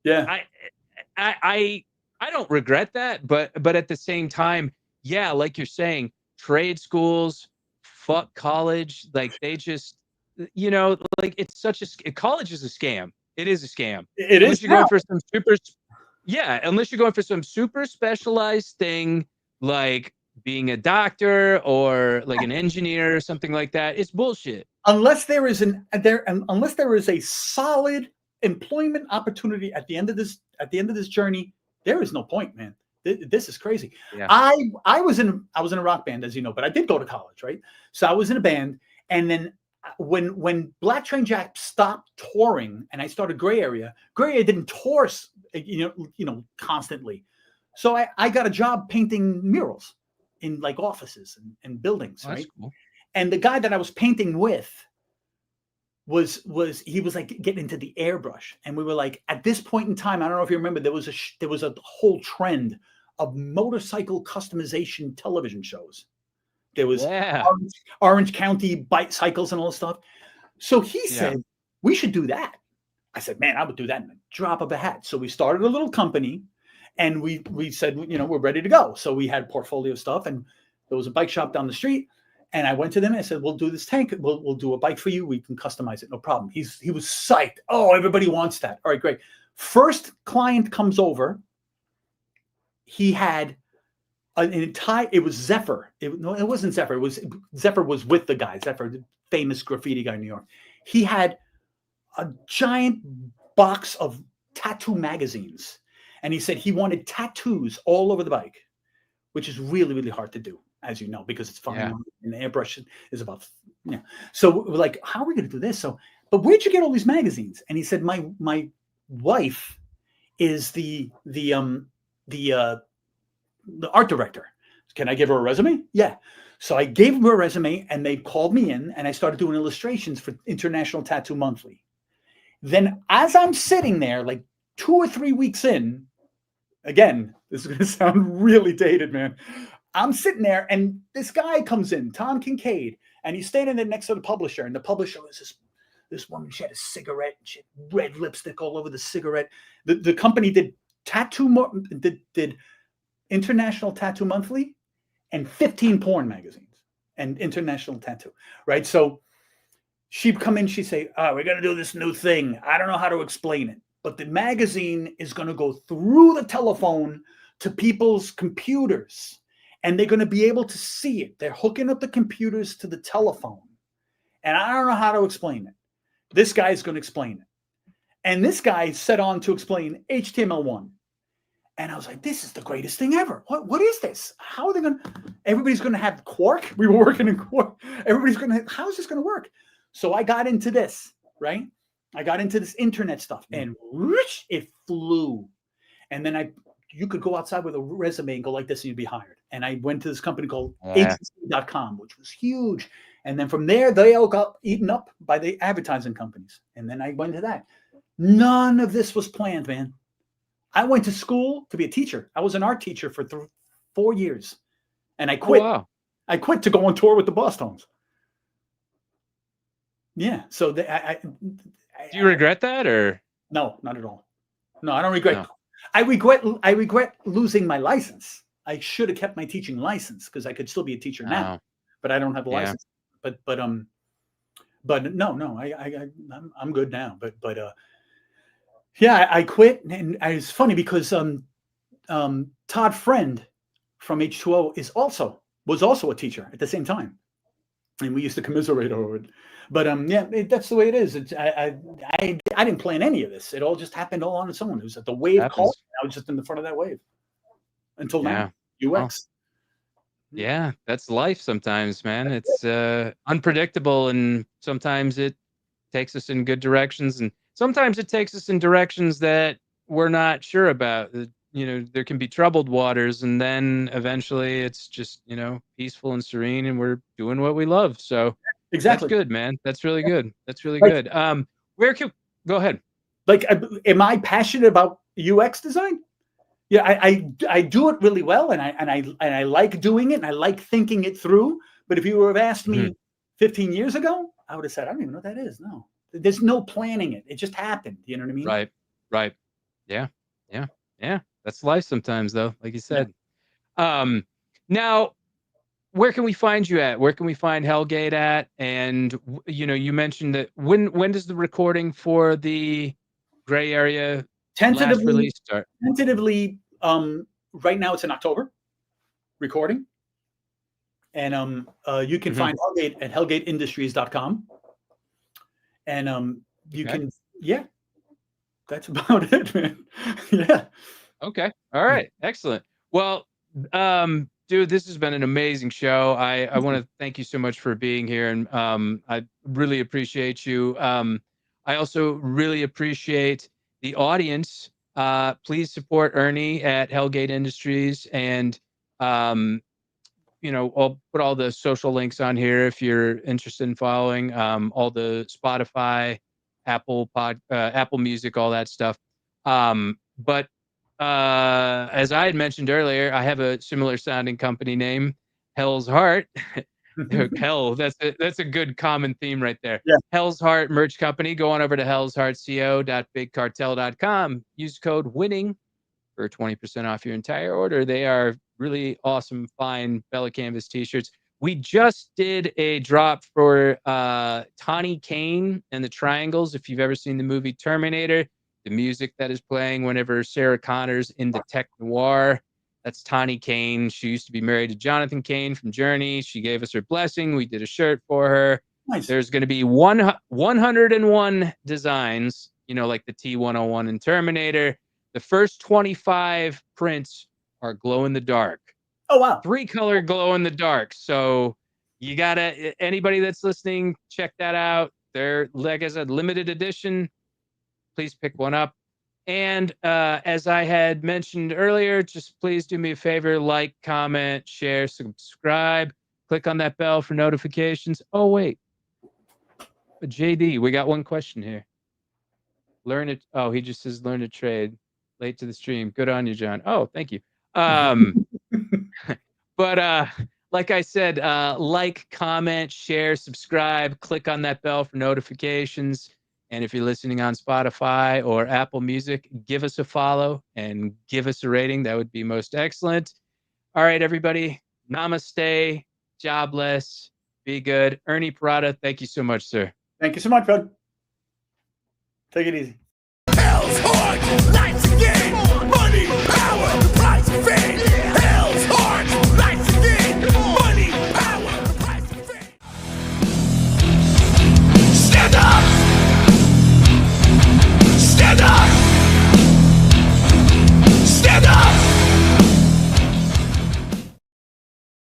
I don't regret that, but at the same time, like you're saying, trade schools, fuck college, like they just, you know, like it's such college is a scam. It is a scam. Unless you're going for some unless you're going for some super specialized thing, like being a doctor or like an engineer or something like that, it's bullshit. Unless there is a solid employment opportunity at the end of this journey, there is no point, man. This is crazy. Yeah. I was in a rock band, as you know, but I did go to college, right? So I was in a band, and then when Black Train Jack stopped touring and I started Gray Area didn't tour, you know, constantly. So I got a job painting murals in like offices and buildings, right? Cool. And the guy that I was painting with was like getting into the airbrush, and we were like, at this point in time, I don't know if you remember, there was a whole trend of motorcycle customization television shows. There was Orange County bicycles and all this stuff. So he said, we should do that. I said, man, I would do that in a drop of a hat. So we started a little company, and we said, we're ready to go. So we had portfolio stuff, and there was a bike shop down the street. And I went to them and I said, we'll do this tank. We'll do a bike for you. We can customize it. No problem. He was psyched. Oh, everybody wants that. All right, great. First client comes over. He had an entire, it was Zephyr. No, it wasn't Zephyr. Zephyr was with the guy. Zephyr, the famous graffiti guy in New York. He had a giant box of tattoo magazines. And he said he wanted tattoos all over the bike, which is really, really hard to do, as you know, because it's fine. And the airbrush is about, So we're like, how are we going to do this? So, but where'd you get all these magazines? And he said, my wife is the art director. Can I give her a resume? Yeah. So I gave her a resume, and they called me in, and I started doing illustrations for International Tattoo Monthly. Then as I'm sitting there, like 2 or 3 weeks in, again, this is going to sound really dated, man. I'm sitting there, and this guy comes in, Tom Kincaid, and he's standing there next to the publisher. And the publisher was this woman. She had a cigarette, and she had red lipstick all over the cigarette. The company did did International Tattoo Monthly and 15 porn magazines and International Tattoo, right? So she'd come in, she'd say, we're going to do this new thing. I don't know how to explain it, but the magazine is going to go through the telephone to people's computers, and they're going to be able to see it. They're hooking up the computers to the telephone, and I don't know how to explain it. This guy's going to explain it. And this guy set on to explain HTML1. And I was like, this is the greatest thing ever. What is this? How are they going to, everybody's going to have Quark? We were working in Quark. Everybody's going to, how is this going to work? So I got into this, right? I got into this internet stuff, and whoosh, it flew. And then you could go outside with a resume and go like this, and you'd be hired. And I went to this company called agency.com, which was huge. And then from there, they all got eaten up by the advertising companies. And then I went to that. None of this was planned, man. I went to school to be a teacher. I was an art teacher for 4 years, and I quit. Oh, wow. I quit to go on tour with the Bosstones. Yeah. So do you regret that, or no? Not at all. No, I don't regret. No. I regret losing my license. I should have kept my teaching license because I could still be a teacher now, but I don't have a license. But no, I'm good now. But yeah, I quit, and it's funny because Todd Friend from H2O was also a teacher at the same time, and we used to commiserate over it. But that's the way it is. I didn't plan any of this. It all just happened all on its own. It was at the wave call. I was just in the front of that wave until now. UX. Yeah, that's life sometimes, man. It's unpredictable, and sometimes it takes us in good directions, and sometimes it takes us in directions that we're not sure about. There can be troubled waters, and then eventually it's just, peaceful and serene, and we're doing what we love. So exactly. That's good, man. That's really good. That's really good. Go ahead. Like, am I passionate about UX design? Yeah, I do it really well, and I like doing it, and I like thinking it through. But if you would have asked me 15 years ago, I would have said, I don't even know what that is. No, there's no planning it. It just happened. You know what I mean? Right. Yeah. That's life sometimes, though, like you said. Yeah. Now, where can we find you at? Where can we find Hellgate at? And you mentioned that when does the recording for the Gray Area last release start? Tentatively, right now it's in October recording, and you can find Hellgate at hellgateindustries.com, and you can that's about it, man. Yeah. Okay. All right. Excellent. Well, dude, this has been an amazing show. I want to thank you so much for being here, and I really appreciate you. I also really appreciate the audience. Please support Ernie at Hellgate Industries, and I'll put all the social links on here if you're interested in following all the Spotify, Apple Music, all that stuff. But as I had mentioned earlier, I have a similar sounding company name, Hell's Heart. Hell, that's a good common theme right there. Yeah. Hell's Heart merch company. Go on over to hellsheartco.bigcartel.com. Use code WINNING for 20% off your entire order. They are really awesome, fine Bella Canvas t-shirts. We just did a drop for Tawny Kane and the Triangles. If you've ever seen the movie Terminator, the music that is playing whenever Sarah Connor's into tech noir, that's Tawny Kane. She used to be married to Jonathan Kane from Journey. She gave us her blessing. We did a shirt for her. Nice. There's going to be 101 designs, like the T-101 in Terminator. The first 25 prints are glow in the dark. Oh, wow. 3-color glow in the dark. So you gotta, anybody that's listening, check that out. They're, like I said, limited edition. Please pick one up. And as I had mentioned earlier, just please do me a favor, like, comment, share, subscribe, click on that bell for notifications. Oh, wait. JD, we got one question here. Learn it. Oh, he just says learn to trade. Late to the stream. Good on you, John. Oh, thank you. But like I said, like, comment, share, subscribe, click on that bell for notifications. And if you're listening on Spotify or Apple Music, give us a follow and give us a rating. That would be most excellent. All right, everybody. Namaste. Jobless. Be good. Ernie Parada, thank you so much, sir. Thank you so much, bud. Take it easy. Hell's Heart, life's a game. Money, power, the price of fame.